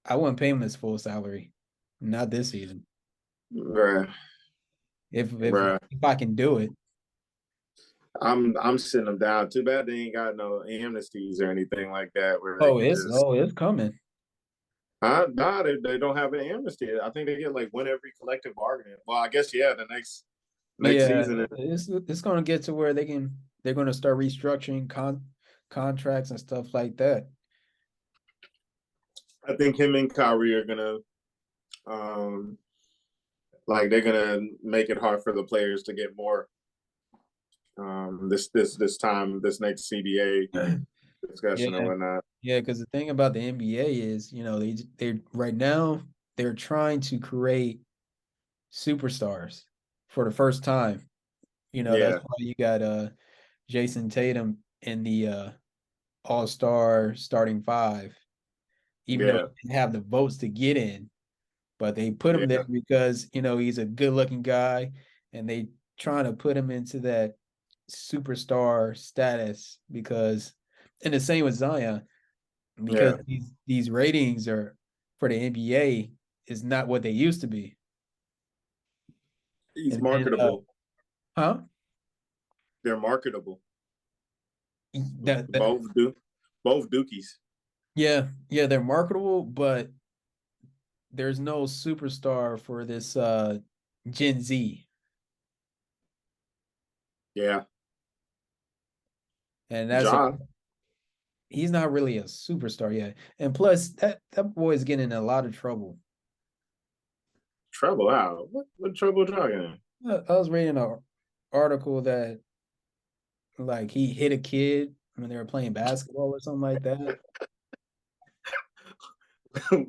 I wouldn't pay him his full salary. Not this season. bro, bro. If I can do it. I'm sitting them down. Too bad they ain't got no amnesties or anything like that where they could just. It's coming. Nah, they don't have an amnesty. I think they get like one every collective bargaining. Well, I guess yeah, the next Yeah, season. it's gonna get to where they're gonna start restructuring contracts and stuff like that. I think him and Kyrie are gonna um like they're gonna make it hard for the players to get more this time this next CBA discussion or Yeah, whatnot. yeah, because the thing about the NBA is, they right now they're trying to create superstars for the first time. That's Yeah, why you got Jason Tatum in the All-Star starting five, even though yeah, he didn't have the votes to get in, but they put him there yeah. because, he's a good-looking guy, and they trying to put him into that superstar status because, and the same with Zion, because Yeah, these ratings are for the NBA is not what they used to be. he's And then, marketable. huh? They're marketable. That Both Dookies. yeah, they're marketable, but there's no superstar for this Gen Z. Yeah, And that's a Ja. he's not really a superstar yet. And plus, that boy's getting in a lot of trouble. Trouble out. What trouble Ja in? I was reading an article that like he hit a kid when they were playing basketball or something like that.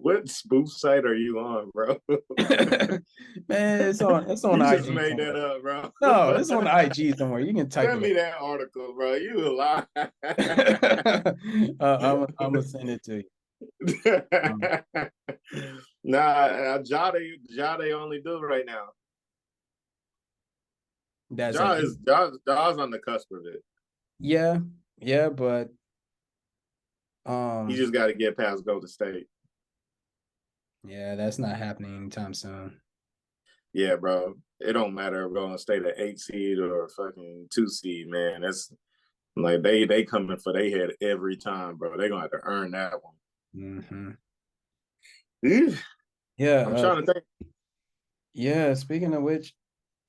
What spoof site are you on, bro? Man, it's on You just IG made that somewhere. up, bro. No, it's on IG somewhere. You can type Send it me up. that article, bro. You a lie. I'm gonna send it to you. Um, Nah, Jade only do right now. that's a Ja's on the cusp of it. yeah, yeah, but He um, just got to get past Golden State. yeah, that's not happening anytime soon. Yeah, bro. It don't matter if Golden State an 8 seed or a fucking 2 seed, man. That's like they coming for their head every time, bro. They gonna have to earn that one. Hmm. Yeah. Yeah, I'm trying to think, yeah. Speaking of which,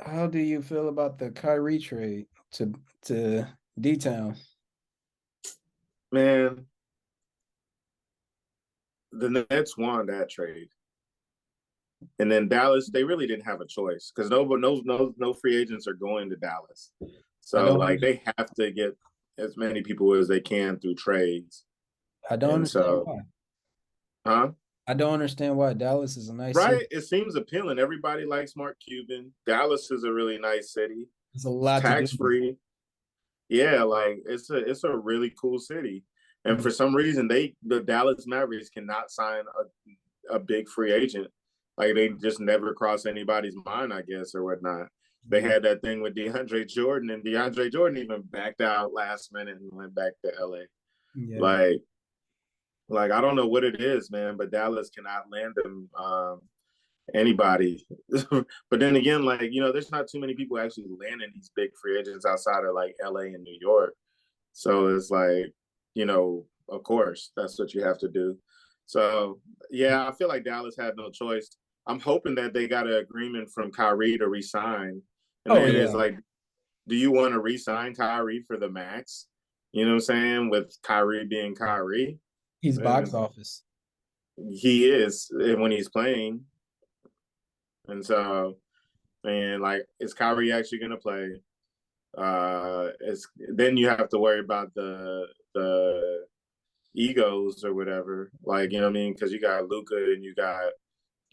how do you feel about the Kyrie trade to D Town? man. The Nets won that trade. And then Dallas, they really didn't have a choice because no free agents are going to Dallas. I So don't like they have to get as many people as they can through trades. I don't And understand so, why. huh? I don't understand why Dallas is a nice city. Right? It seems appealing. Everybody likes Mark Cuban. Dallas is a really nice city. There's a It's lot to do. tax free. Yeah, like it's a really cool city. And Yeah. for some reason, the Dallas Mavericks cannot sign a big free agent. Like they just never cross anybody's mind, I guess, or whatnot. They Yeah. had that thing with DeAndre Jordan, and DeAndre Jordan even backed out last minute and went back to LA. Yeah. Like, like I don't know what it is, man, but Dallas cannot land them anybody. But then again, like there's not too many people actually landing these big free agents outside of like LA and New York. So it's like, of course, that's what you have to do. So yeah, I feel like Dallas had no choice. I'm hoping that they got an agreement from Kyrie to resign. And Oh then it's yeah. like, do you want to resign Kyrie for the max? You know what I'm saying? With Kyrie being Kyrie. He's box And office. he is when he's playing. And so, and like, is Kyrie actually gonna play? It's then you have to worry about the egos or whatever. Like, you know what I mean? Because you got Luca and you got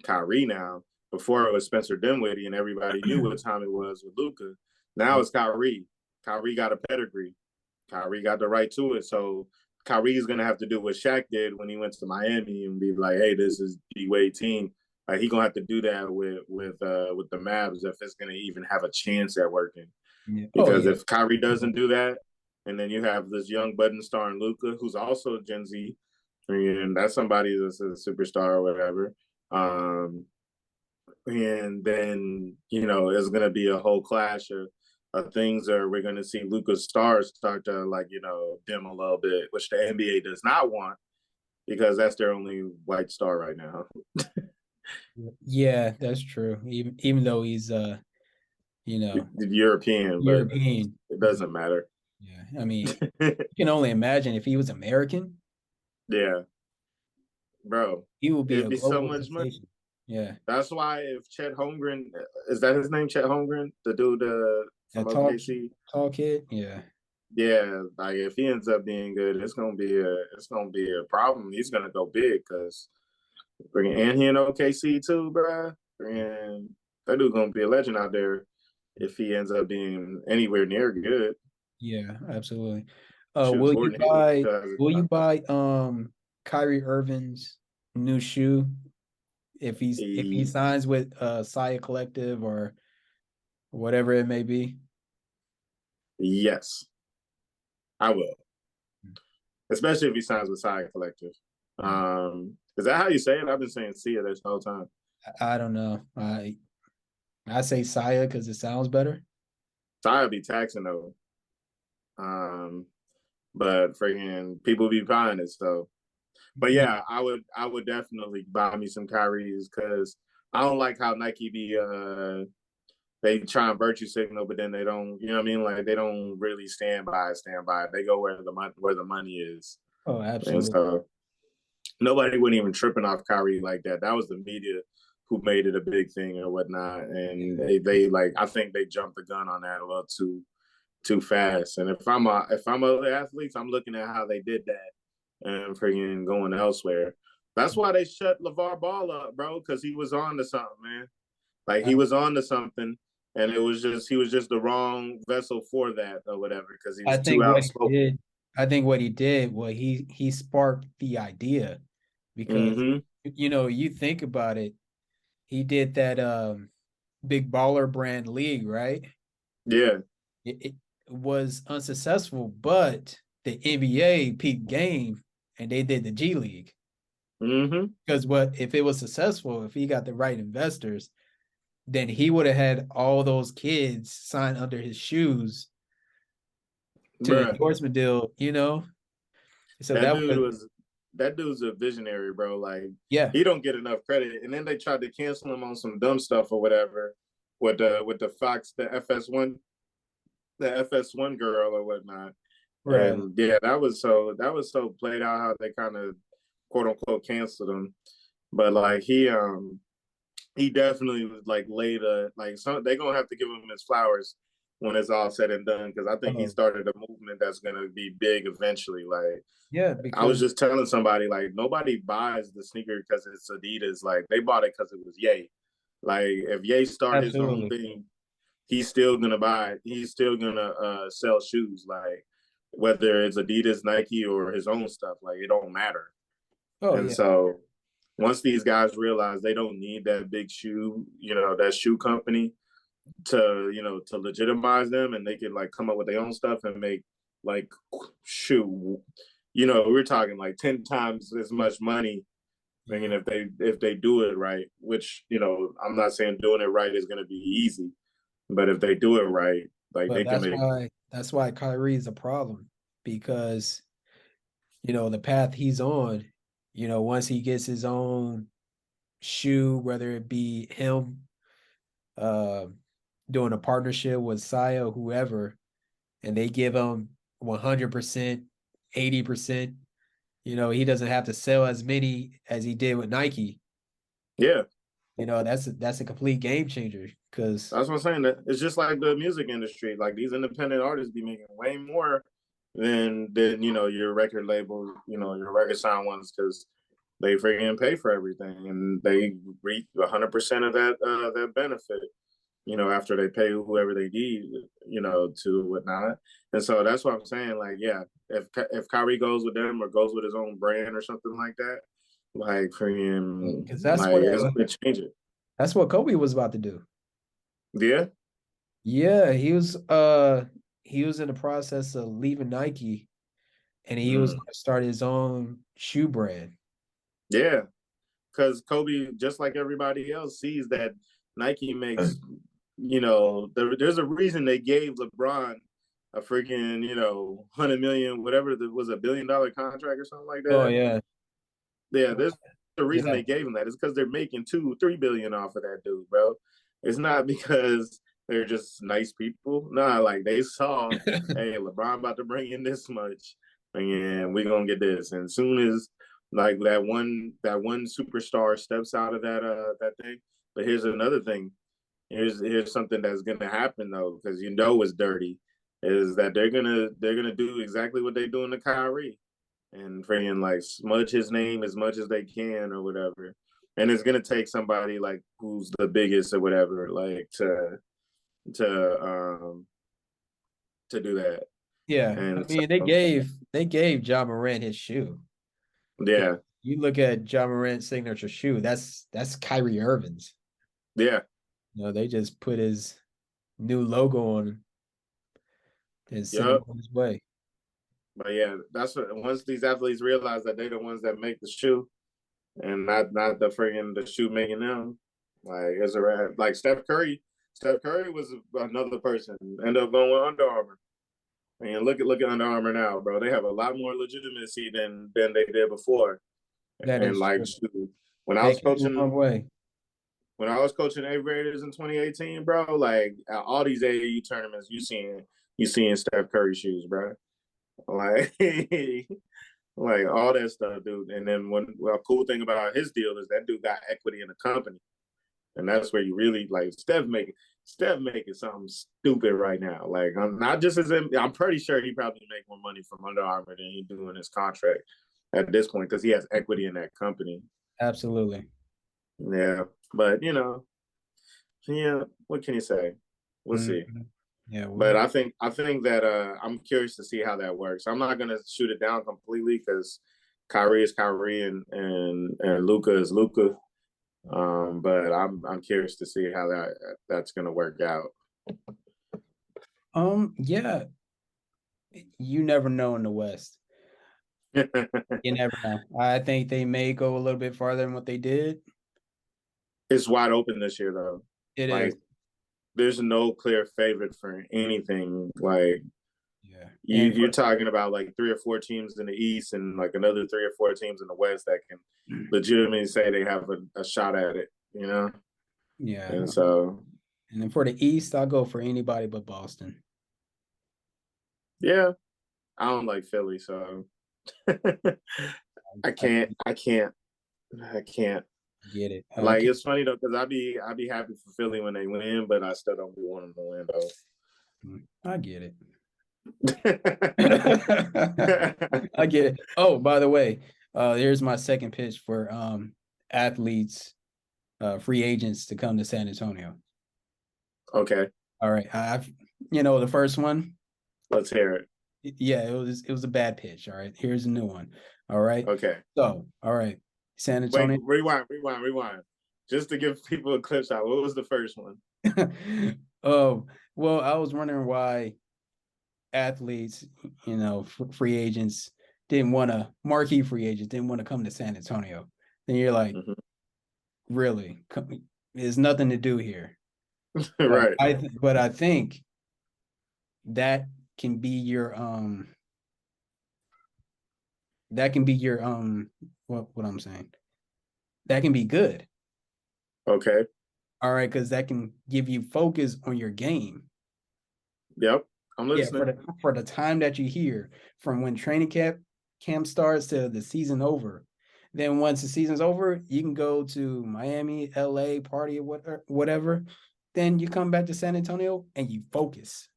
Kyrie now. Before it was Spencer Dinwiddie, and everybody knew what time it was with Luca. Now Yeah. it's Kyrie. Kyrie got a pedigree. Kyrie got the right to it. So Kyrie's gonna have to do what Shaq did when he went to Miami and be like, "Hey, this is D Wade team." Like he gonna have to do that with the Mavs if it's gonna even have a chance at working. Yeah. Oh Because yeah. if Kyrie doesn't do that, and then you have this young budding star in Luca, who's also Gen Z, and that's somebody that's a superstar or whatever. And then it's gonna be a whole clash of things, or we're gonna see Luca's stars start to like dim a little bit, which the NBA does not want because that's their only white star right now. Yeah, that's true. Even though he's you know, European, but European. it doesn't matter. Yeah. I mean, you can only imagine if he was American, Yeah, bro, he would be it'd a be so global much money. sensation. Yeah. That's why if Chet Holmgren, is that his name? Chet Holmgren, the dude from That tall OKC. tall kid. Yeah. Yeah, like if he ends up being good, it's gonna be a problem. He's gonna go big because and he in OKC too, bro. And that dude gonna be a legend out there if he ends up being anywhere near good. Yeah, absolutely. Shoot, Gordon Hayward still has Will you a buy Kyrie Irving's new shoe if he signs with Saya Collective or whatever it may be? yes, I will. Especially if he signs with Side Collective. Yeah. Is that how you say it? I've been saying "see it" this whole time. I don't know. I say Saya because it sounds better. Side be taxing though. Um, but freaking people be buying it. So, but Yeah. yeah, I would definitely buy me some Kyrie's because I don't like how Nike be they try and virtue signal, but then they don't. You know what I mean? Like they don't really stand by. They go where the money is, Oh, and absolutely. so nobody went even tripping off Kyrie like that. That was the media who made it a big thing or whatnot, and Yeah. they like I think they jumped the gun on that a little too fast. And if I'm other athletes, I'm looking at how they did that and freaking going elsewhere. That's why they shut LeVar Ball up, bro, because he was on to something, man. Like he I, was on to something, and he was just the wrong vessel for that or whatever because he I was too think what he outspoken. did, I think what he did was he sparked the idea because Mm-hmm. you think about it, he did that big baller brand league, right? Yeah. It was unsuccessful, but the NBA peaked game and they did the G League. Mm-hmm. Because what if it was successful, if he got the right investors, then he would have had all those kids sign under his shoes to the Bruh. endorsement deal. So That that dude was was that dude's a visionary, bro. Like yeah, he don't get enough credit. And then they tried to cancel him on some dumb stuff or whatever with the Fox, the FS1 girl or whatnot. right. And yeah, that was so played out how they kind of quote unquote canceled him. But like he definitely was like laid a like some. They gonna have to give him his flowers when it's all said and done because I think he Oh, started a movement that's gonna be big eventually. Like yeah, I was because just telling somebody, like nobody buys the sneaker because it's Adidas. Like they bought it because it was Ye. Like if Ye start his own absolutely. thing, he's still gonna buy. He's still gonna sell shoes. Like whether it's Adidas, Nike, or his own stuff. Like it don't matter. Oh And yeah, so once these guys realize they don't need that big shoe, that shoe company to legitimize them, and they can like come up with their own stuff and make like shoe. We're talking like 10 times as much money. Thinking yeah. if they do it right, which I'm not saying doing it right is going to be easy, but if they do it right, like But they can make. that's why Kyrie is a problem because the path he's on, once he gets his own shoe, whether it be him uh doing a partnership with Saya or whoever, and they give him 100%, 80%, he doesn't have to sell as many as he did with Nike. Yeah, That's a complete game changer because that's what I'm saying. That it's just like the music industry. Like these independent artists be making way more than your record label, your record sign ones because they freaking pay for everything and they reap 100% of that benefit. After they pay whoever they need, to whatnot. And so that's what I'm saying. Like, yeah, if Kyrie goes with them or goes with his own brand or something like that, like for him, because like it's gonna change it. that's what Kobe was about to do. Yeah, Yeah, he was in the process of leaving Nike and he was mm. going to start his own shoe brand. Yeah. Because Kobe, just like everybody else, sees that Nike makes. There's a reason they gave LeBron a freaking 100 million, whatever was $1 billion contract or something like Oh that. yeah. Yeah, there's a reason Yeah. they gave him that. It's because they're making 2-3 billion off of that dude, bro. It's not because they're just nice people. Nah, like they saw, hey, LeBron about to bring in this much, and we're gonna get this. And soon as like that one superstar steps out of that thing. But here's another thing. Here's something that's gonna happen though, because it's dirty. Is that they're gonna do exactly what they do in the Kyrie and freaking like smudge his name as much as they can or whatever. And it's gonna take somebody like who's the biggest or whatever, like to to do that. Yeah. I And mean, so they gave John Morant his shoe. If yeah, you look at John Morant's signature shoe, that's Kyrie Irving's. yeah, They just put his new logo on and sent him yep. on his way. But yeah, that's what once these athletes realize that they're the ones that make the shoe and not the friggin' the shoe making them. Like it's a wrap. Like Steph Curry. Steph Curry was another person. Ended up going with Under Armour. And look at Under Armour now, bro. They have a lot more legitimacy than they did before. That And is like true. when I They was came a long coaching way. when I was coaching eighth graders in 2018, bro, like at all these AAU tournaments, you seeing Steph Curry shoes, bro. Like like all that stuff, dude. And then cool thing about his deal is that dude got equity in the company. And that's where you really like Steph making something stupid right now. Like I'm not just as I'm pretty sure he probably make more money from Under Armour than he do in his contract at this point because he has equity in that company. Absolutely. Yeah, but yeah, what can you say? We'll see. Mhm. Yeah, But we I think that I'm curious to see how that works. I'm not gonna shoot it down completely because Kyrie is Kyrie and Luca is Luca. But I'm curious to see how that's gonna work out. yeah, you never know in the West. You never know. I think they may go a little bit farther than what they did. It's wide open this year though. It is. Like there's no clear favorite for anything. Like Yeah. And you're talking about like 3 or 4 teams in the East and like another 3 or 4 teams in the West that can legitimately say they have a shot at it. yeah. And so And then for the East, I'll go for anybody but Boston. yeah, I don't like Philly, so I I, can't. I can't. I can't. Get it. Like it's funny though, because I be happy for Philly when they win, but I still don't be wanting them to win though. I get it. I get it. Oh, by the way, here's my second pitch for athletes, free agents to come to San Antonio. Okay, All right. I've the first one, let's hear it. yeah, it was a bad pitch. All right. Here's a new one. All right. Okay, So, all right. San wait, Antonio. rewind. Just to give people a clip shot. What was the first one? Oh, well, I was wondering why athletes, free agents didn't want to marquee free agents didn't want to come to San Antonio. Then you're like, Mhm. really? There's nothing to do here. But Right. I think that can be your what I'm saying. That can be good. Okay. All right, because that can give you focus on your game. Yep. I'm Yeah, listening. for the time that you hear from when training camp starts to the season over. Then once the season's over, you can go to Miami, LA, party or whatever. Then you come back to San Antonio and you focus.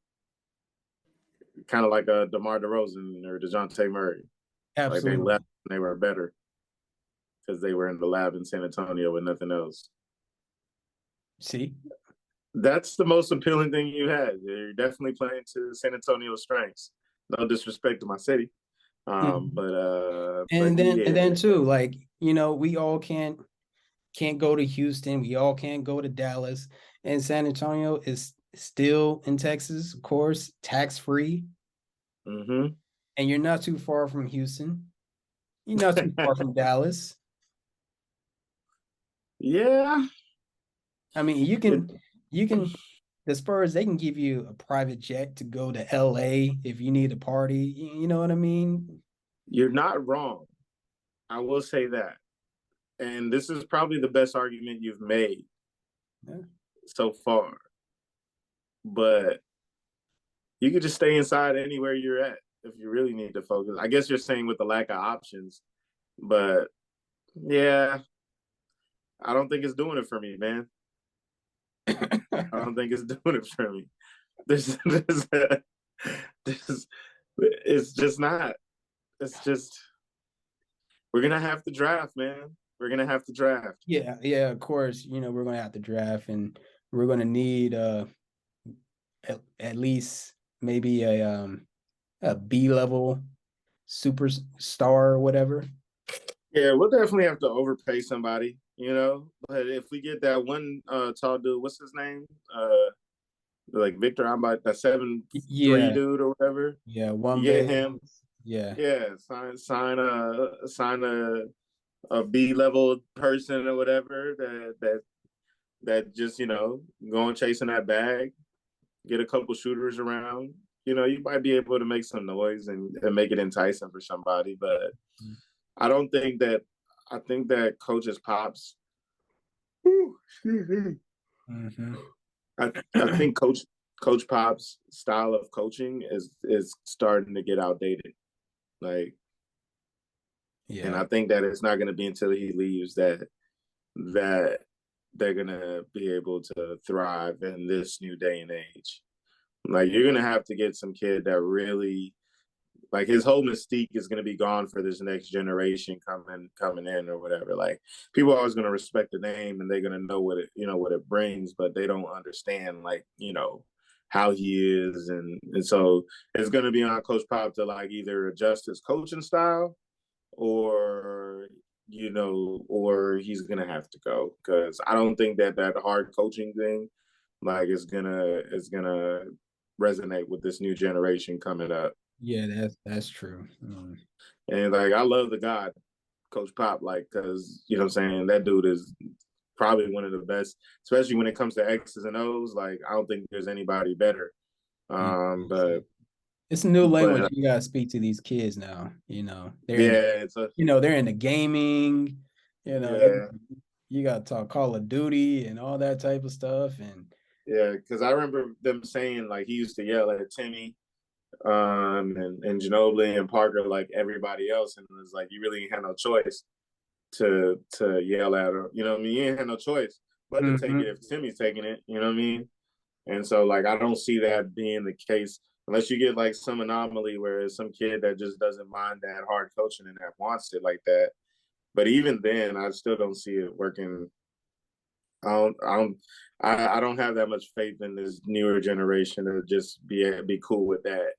Kind of like DeMar DeRozan or DeJounte Murray. Like they left Absolutely. and they were better because they were in the lab in San Antonio with nothing else. See? That's the most appealing thing you had. You're definitely playing to San Antonio's strengths. No disrespect to my city, Mhm. but And yeah, then too, like, we all can't go to Houston. We all can't go to Dallas. And San Antonio is still in Texas, of course, tax free. mm-hmm. And you're not too far from Houston. You're not too far from Dallas. Yeah, I mean, it, you can the Spurs, they can give you a private jet to go to LA if you need a party. You know what I mean? you're not wrong. I will say that, and this is probably the best argument you've made Yeah. so far. But you could just stay inside anywhere you're at if you really need to focus. I guess you're saying with the lack of options, but yeah, I don't think it's doing it for me, man. I don't think it's doing it for me. There's, there's, there's it's just not. It's just we're gonna have to draft, man. We're gonna have to draft. Yeah, yeah, of course. We're gonna have to draft and we're gonna need at least maybe a B level superstar or whatever. Yeah, we'll definitely have to overpay somebody, you know. But if we get that one tall dude, what's his name? Like Victor, I'm about that 7'3" Yeah, dude or whatever. yeah, You one get base. him, Yeah. yeah. Sign a B level person or whatever that just going chasing that bag. Get a couple shooters around. You might be able to make some noise and make it enticing for somebody. But I don't think that. I think that coaches pops. Hmm. I think Coach Pop's style of coaching is starting to get outdated. Like, and Yeah. I think that it's not going to be until he leaves that they're going to be able to thrive in this new day and age. Like, you're going to have to get some kid that really like his whole mystique is going to be gone for this next generation coming in or whatever. Like people are always going to respect the name and they're going to know what it brings, but they don't understand how he is, and so it's going to be on Coach Pop to like either adjust his coaching style or or he's going to have to go, because I don't think that hard coaching thing like is gonna resonate with this new generation coming up. Yeah, that's true. And like I love the guy, Coach Pop, like because what I'm saying, that dude is probably one of the best, especially when it comes to X's and O's. Like I don't think there's anybody better. Yeah. But It's a new but language you gotta speak to these kids now. They're in yeah, it's a they're into gaming, yeah you gotta talk Call of Duty and all that type of stuff. And yeah, because I remember them saying like he used to yell at Timmy, and Ginobili and Parker like everybody else, and it was like you really ain't had no choice. to yell at her. You know what I mean? You ain't had no choice but to take it Hmm. if Timmy's taking it. You know what I mean? And so like I don't see that being the case unless you get like some anomaly where it's some kid that just doesn't mind that hard coaching and that wants it like that. But even then, I still don't see it working. I don't have that much faith in this newer generation to just be cool with that.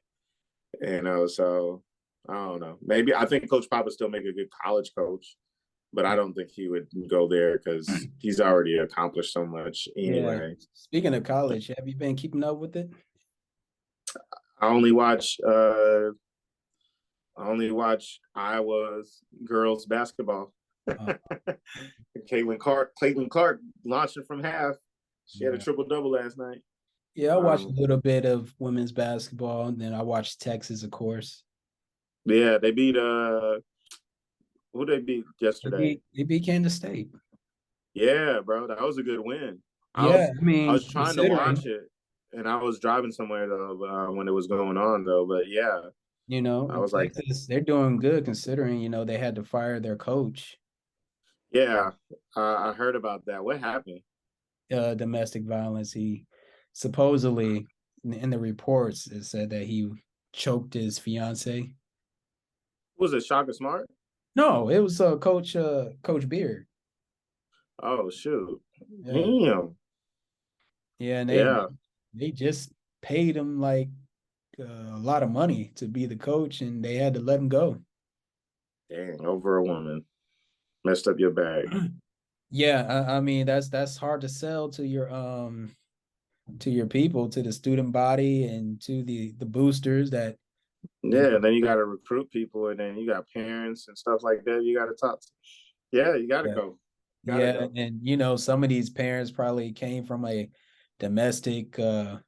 You know, so I don't know. Maybe I think Coach Pop would still make a good college coach, but I don't think he would go there because he's already accomplished so much Yeah. anyway. Speaking of college, have you been keeping up with it? I only watch uh I only watch Iowa's girls basketball. Uh, Caitlin Clark launching from half. She had a yeah. triple double last night. Yeah, I watched a Um, little bit of women's basketball, and then I watched Texas, of course. yeah, they beat who they beat They yesterday. beat they beat Kansas State. Yeah, bro, that was a good win. I Yeah, was I I mean, was trying to watch considering, it, and I was driving somewhere though when it was going on though. But yeah, I was like, Texas, they're doing good considering, they had to fire their coach, yeah, I heard about that. What happened? domestic violence. He supposedly in the reports it said that he choked his fiance. Was it Shaka Smart? No, it was Coach Beard. Oh shoot, Yeah. damn, Yeah, and yeah, they just paid him like a lot of money to be the coach, and they had to let him go. dang, over a woman messed up your bag. Yeah, I mean that's hard to sell to your people, to the student body, and to the boosters that you Yeah, then you got to recruit people, and then you got parents and stuff like that. You got to talk. Yeah, you got to yeah, go. Got to yeah, go. and some of these parents probably came from a domestic Yeah,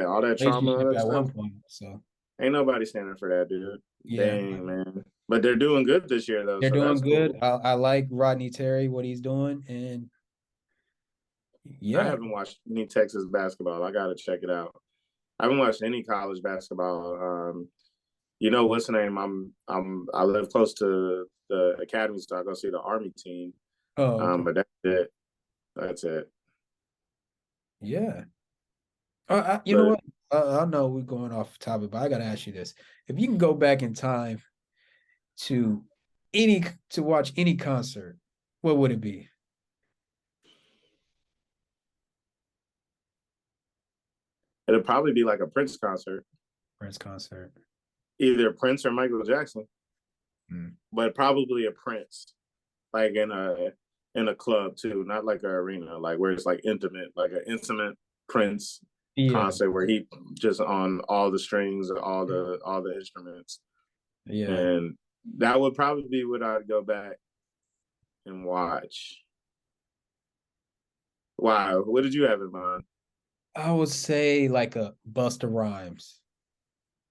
all that trauma relationship and at stuff. one point. So Ain't nobody standing for that, dude. yeah, Dang, man. But they're doing good this year, though, they're so doing that's good. cool. I like Rodney Terry, what he's doing, and I yeah. haven't watched any Texas basketball. I got to check it out. I haven't watched any college basketball. You know what's the name? I live close to the academy, so I go see the Army team. Oh, okay. But that's it. That's it. Yeah. You know But what? I know we're going off topic, but I gotta ask you this: if you can go back in time to to watch any concert, what would it be? it'll probably be like a Prince concert, Prince concert. either Prince or Michael Jackson, Mm. but probably a Prince, like in a club too, not like an arena, like where it's like intimate, like an intimate Prince Yeah, concert where he just on all the strings, all the instruments, yeah. and that would probably be what I'd go back and watch. Wow, what did you have in mind? I would say like a Busta Rhymes,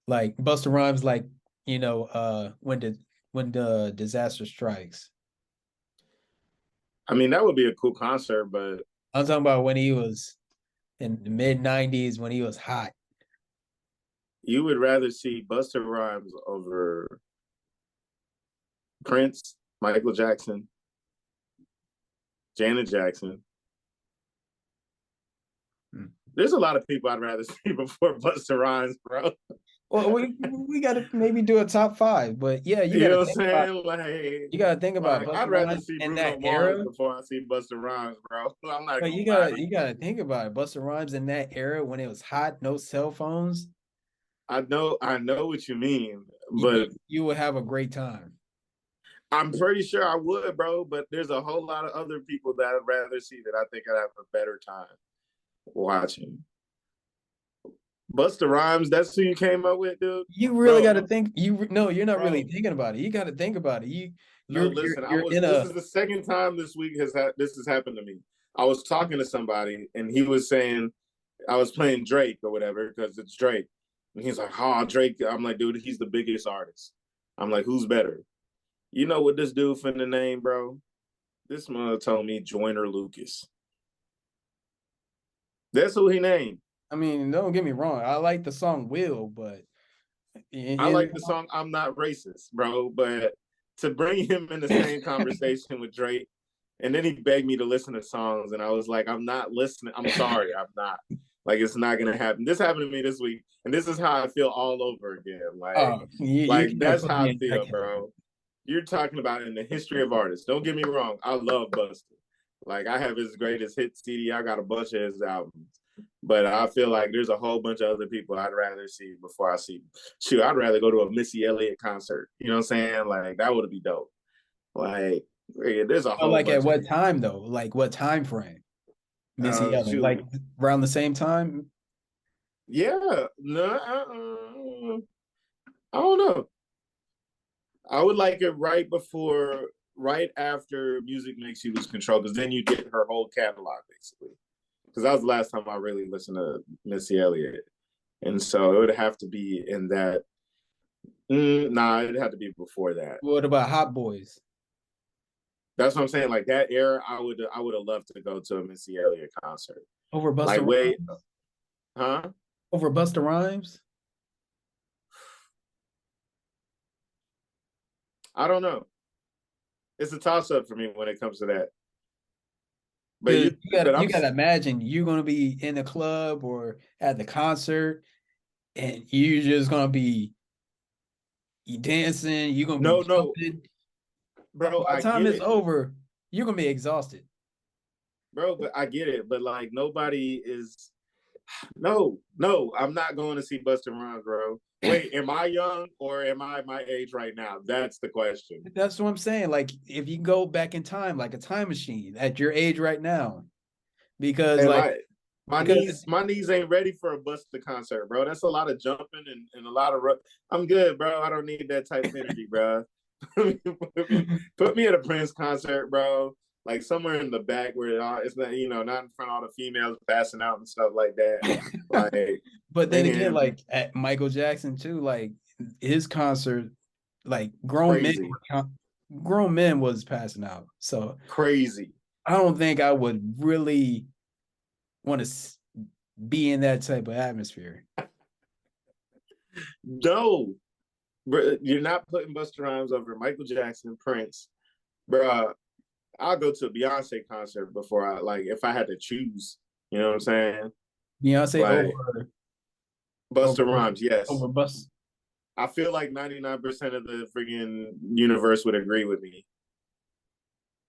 like Busta Rhymes, like when the disaster strikes. I mean, that would be a cool concert, but I'm talking about when he was in the mid '90s when he was hot. you would rather see Buster Rhymes over Prince, Michael Jackson, Janet Jackson. Mm. There's a lot of people I'd rather see before Buster Rhymes, bro. Well, we got to maybe do a top five, but yeah, You know what I'm saying? you got to think about I'd Busta rather Rhymes see in Bruno that Mars era. before I see Buster Rhymes, bro. I'm not But gonna lie. you gotta think about it. Busta Rhymes in that era when it was hot, no cell phones, I know what you mean, but you would have a great time. I'm pretty sure I would, bro. But there's a whole lot of other people that I'd rather see that I think I'd have a better time watching. Buster Rhymes, that's who you came up with, dude, You really got bro. to think. No, you're not really Bro, thinking about it. You got to think about it. no, listen. You're in This a. is the second time this week this has happened to me. I was talking to somebody and he was saying I was playing Drake or whatever because it's Drake, and he's like, "Oh, Drake." I'm like, "Dude, he's the biggest artist." I'm like, "Who's better?" You know what this dude finna name, bro? This mother told me Joyner Lucas. That's who he named. I mean, don't get me wrong. I like the song "Will," but I you like the song "I'm Not Racist," bro, but to bring him in the same conversation with Drake. And then he begged me to listen to songs, and I was like, I'm not listening. I'm sorry, I'm not. Like, it's not gonna happen. This happened to me this week, and this is how I feel all over again. Oh, you Like can't that's put how me I in that feel, category. bro. You're talking about in the history of artists. Don't get me wrong. I love Busta. Like I have his greatest hit CD. I got a bunch of his albums. But I feel like there's a whole bunch of other people I'd rather see before I see. Shoot, I'd rather go to a Missy Elliott concert. You know what I'm saying? Like that would be dope. Like there's a But whole like at bunch of what time though? Like what time frame? Missy Elliott, like shoot. around the same time? Yeah, no, I don't know. I would like it right before, right after Music Makes You Lose Control, because then you get her whole catalog basically. Because that was the last time I really listened to Missy Elliott, and so it would have to be in that. Nah, it'd have to be before that. What about Hot Boys? That's what I'm saying. Like that era, I would have loved to go to a Missy Elliott concert. Over Busta Like wait, Rhymes? huh? Over Busta Rhymes? I don't know. It's a toss up for me when it comes to that. Because But you I'm gotta imagine you're gonna be in the club or at the concert and you're just gonna be dancing, you're gonna be no, jumping. bro. By the I time get it's it, over, you're gonna be exhausted. bro. But I get it. But like nobody is. No. I'm not going to see Busta Rhymes, bro. Wait, am I young or am I my age right now? That's the question. That's what I'm saying. Like if you go back in time, like a time machine at your age right now, because And like because my knees ain't ready for a Busta concert, bro. That's a lot of jumping and a lot of. I'm good, bro. I don't need that type of energy, bro. put me at a Prince concert, bro. Like somewhere in the back where it's not, not in front of all the females passing out and stuff like that. Like, but then again, man, like at Michael Jackson too, like his concert, like crazy, grown men was passing out. So crazy. I don't think I would really want to be in that type of atmosphere. No, bro, you're not putting Busta Rhymes over Michael Jackson, Prince, bro. I'll go to a Beyonce concert before I like if I had to choose. You know what I'm saying? Beyonce Like over Busta Rhymes, yes. over Bus I feel like 99% of the freaking universe would agree with me.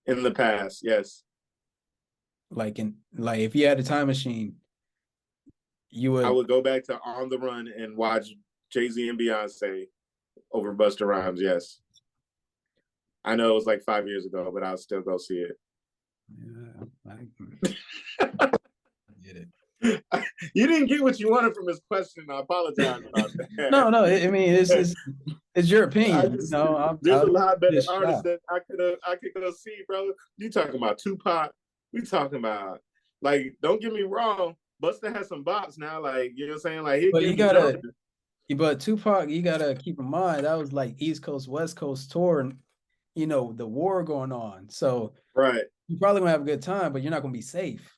In the past, yes. like if you had a time machine, you I would. would go back to On the Run and watch Jay-Z and Beyonce over Busta Rhymes, yes. I know it was like 5 years ago, but I'll still go see it. Yeah, I get it. You didn't get what you wanted from his question. I apologize about that. No, I mean it's your opinion. There's a I'll lot better just artists shot. that I could go see, bro. You talking about Tupac? We talking about like, don't get me wrong, Busta has some bops now. Like, you know what I'm saying? Like, he'll But get you me gotta, jumping. but Tupac, you gotta keep in mind that was like East Coast West Coast tour, and the war going on. So Right. you're probably gonna have a good time, but you're not gonna be safe,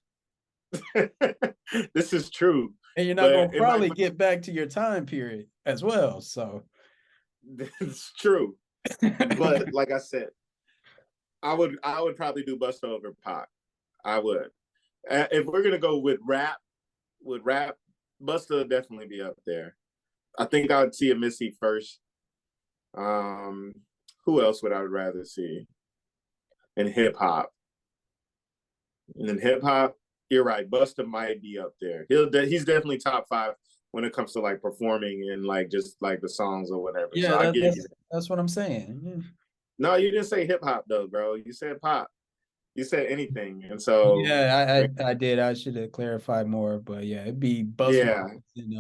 This is true, and you're not but gonna it might. probably get back to your time period as well. So It's true, but like I said, I would probably do Busta over Pac. I would. If we're gonna go with rap, Busta would definitely be up there. I think I'd see a Missy first. Um, who else would I rather see in hip hop? And in hip hop, you're right. Busta might be up there. He's definitely top five when it comes to like performing and like just like the songs or whatever. So yeah, I give you that. that's what I'm saying. Yeah. No, you didn't say hip hop though, bro. You said pop. You said anything, and so Yeah, I did. I should have clarified more, but yeah, it'd be Busta yeah. Rhymes and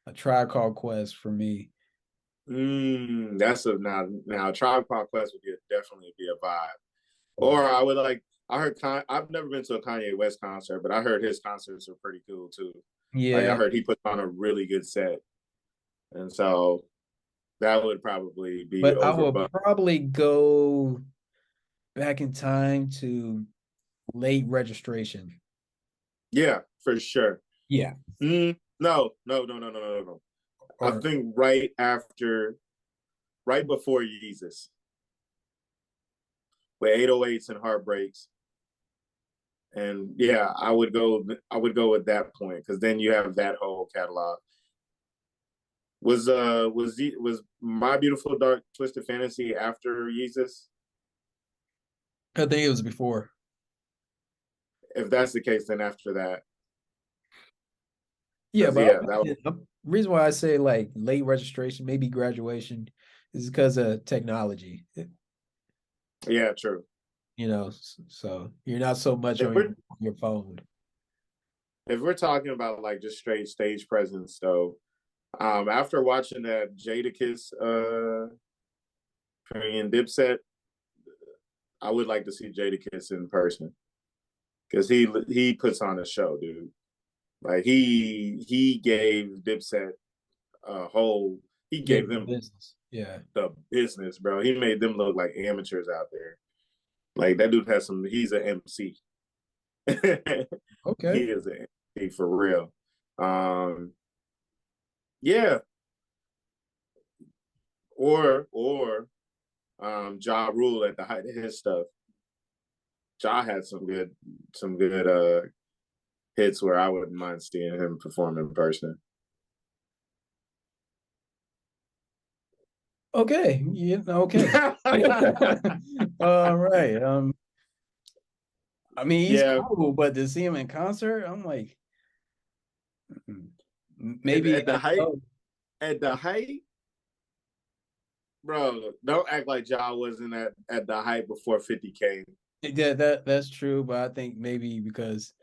a Tribe Called Quest for me. That's a now Tribe Called Quest would definitely be a vibe. Yeah. Or I would like. I heard. I've never been to a Kanye West concert, but I heard his concerts are pretty cool too. Like I Yeah, heard he put on a really good set, and so that would probably be but I over. will But probably go back in time to late registration. yeah, for sure. Yeah. No. I Or think right before Yeezus. with 808s and heartbreaks. And yeah, I would go with that point because then you have that whole catalog. Was My Beautiful Dark Twisted Fantasy after Yeezus? I think it was before. If that's the case, then after that, Yeah, because but yeah, that was, the reason why I say like late registration, maybe graduation, is because of technology. yeah, true. So you're not so much If on we're your phone. if we're talking about like just straight stage presence, though, after watching that Jadakiss and Dipset, I would like to see Jadakiss in person because he puts on a show, dude. Like he gave Dipset a whole. He Gave gave the them business. Yeah. the business, bro. He made them look like amateurs out there. Like that dude has some. He's an MC. He Okay. is an MC for real. Um, yeah, or Ja Rule at the height of his stuff. Ja had some good hits where I wouldn't mind seeing him perform in person. Okay. Yeah, okay. All right. I mean, he's Yeah, cool, but to see him in concert, I'm like, maybe at the I height, know. at the height, bro. Don't act like Ja wasn't at the height before 50 came. Yeah, that's true, but I think maybe because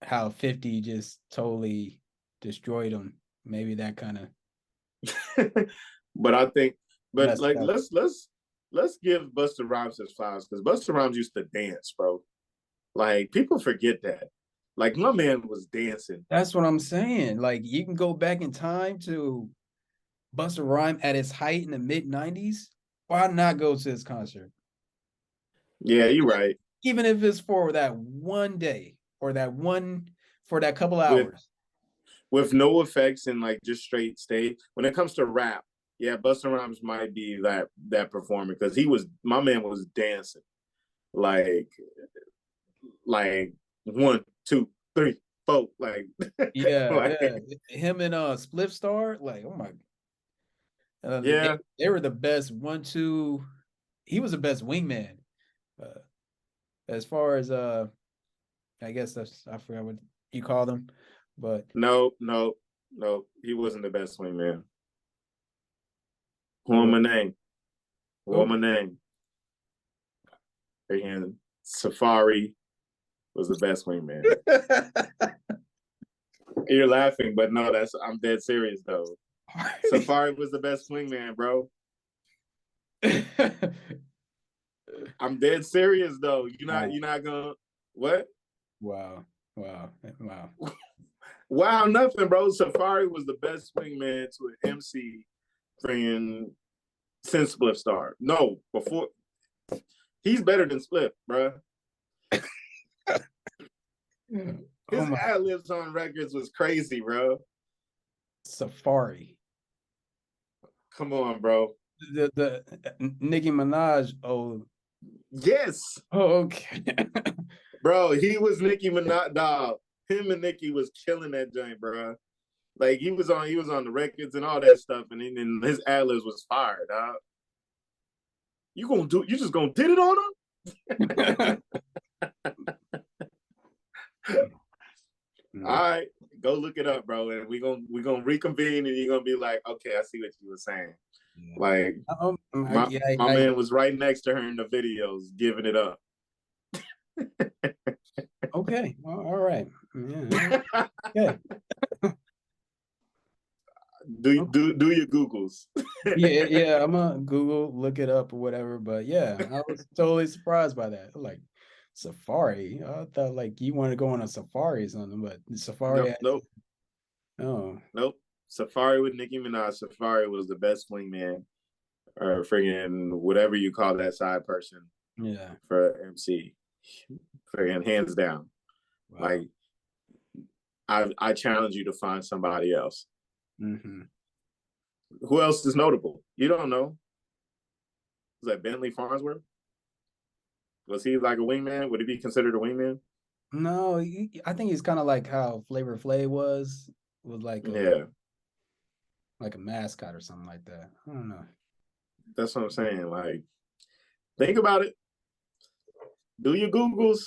how 50 just totally destroyed him, maybe that kind of But I think, but messed like up. let's give Busta Rhymes his flowers because Busta Rhymes used to dance, bro. Like people forget that. Like my man was dancing. That's what I'm saying. Like you can go back in time to Busta Rhyme at his height in the mid '90s. Why not go to his concert? Yeah, you're right. Even if it's for that one day or that one for that couple With hours. no effects and like just straight stage. When it comes to rap, yeah, Busta Rhymes might be that performer because my man was dancing like like 1, 2, 3, 4, like Yeah, yeah. like Him and Spliff Star, like, oh my, yeah. they were the best one, two. He was the best wingman. Uh, as far as I guess that's I forgot what you call them, but No, no, no. He wasn't the best wingman. Who am well, I name? Who am oh, I name? And Safari was the best wingman. You're laughing, but no, I'm dead serious though. Safari was the best wingman, bro. I'm dead serious though. wow, You're not gonna what? wow, wow, wow. Wow, nothing, bro. Safari was the best wingman to an MC friend since Spliff Star. No, before he's better than Spliff, bro. Oh His my ad libs on records was crazy, bro. Safari. Come on, bro. The Nicki Minaj. Yes, Okay. bro. He was Nicki Minaj. Dog. Him and Nicki was killing that joint, bro. Like he was on the records and all that stuff, and his ad libs was fire, dog. You just gonna did it on him? All right, go look it up, bro, and we gonna reconvene, and you're gonna be like, okay, I see what you were saying. Yeah. Like Yeah, my man was right next to her in the videos, giving it up. okay. Well, all right. Yeah. Do your Googles. Yeah. I'm gonna Google, look it up or whatever. But yeah, I was totally surprised by that. Like Safari. I thought like you wanted to go on a safari or something, but Safari. Nope, nope, Oh, nope. Safari with Nicki Minaj. Safari was the best wingman, or friggin' whatever you call that side person yeah. for MC. Friggin' hands down. Wow. Like I challenge you to find somebody else. Mm-hmm. Who else is notable? You don't know. Is that Bentley Farnsworth? Was he like a wingman? Would he be considered a wingman? No, I think he's kind of like how Flavor Flav was Yeah, like a mascot or something like that. I don't know. that's what I'm saying. Like, think about it. Do your Googles.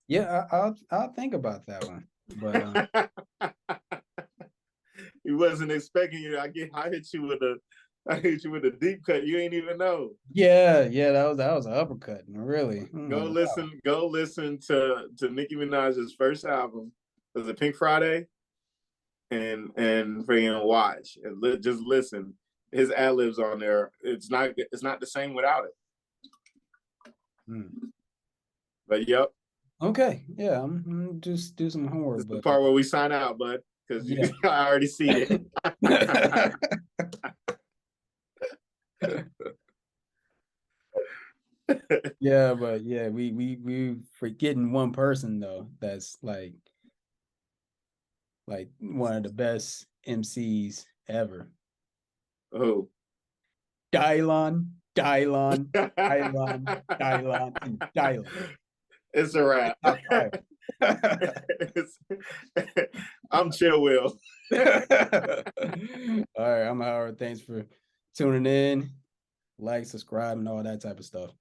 Yeah, I'll think about that one. But He wasn't expecting you. I hit you with a deep cut. You ain't even know. yeah, that was an uppercut, really. I'm Go like, wow. listen. Go listen to Nicki Minaj's first album. Was it Pink Friday? And freaking watch and just listen. His ad libs on there. It's not the same without it. Hmm. But yep, Okay, yeah, I'm just do some this homework, is the but part where we sign out, bud, because yeah. I already see it. Yeah, but yeah, we forgetting one person though. That's like one of the best MCs ever. Oh. Dylon, and Dylon. It's a wrap. Top five. I'm Chill Will. All right, I'm Howard. Thanks for tuning in. Like, subscribe, and all that type of stuff.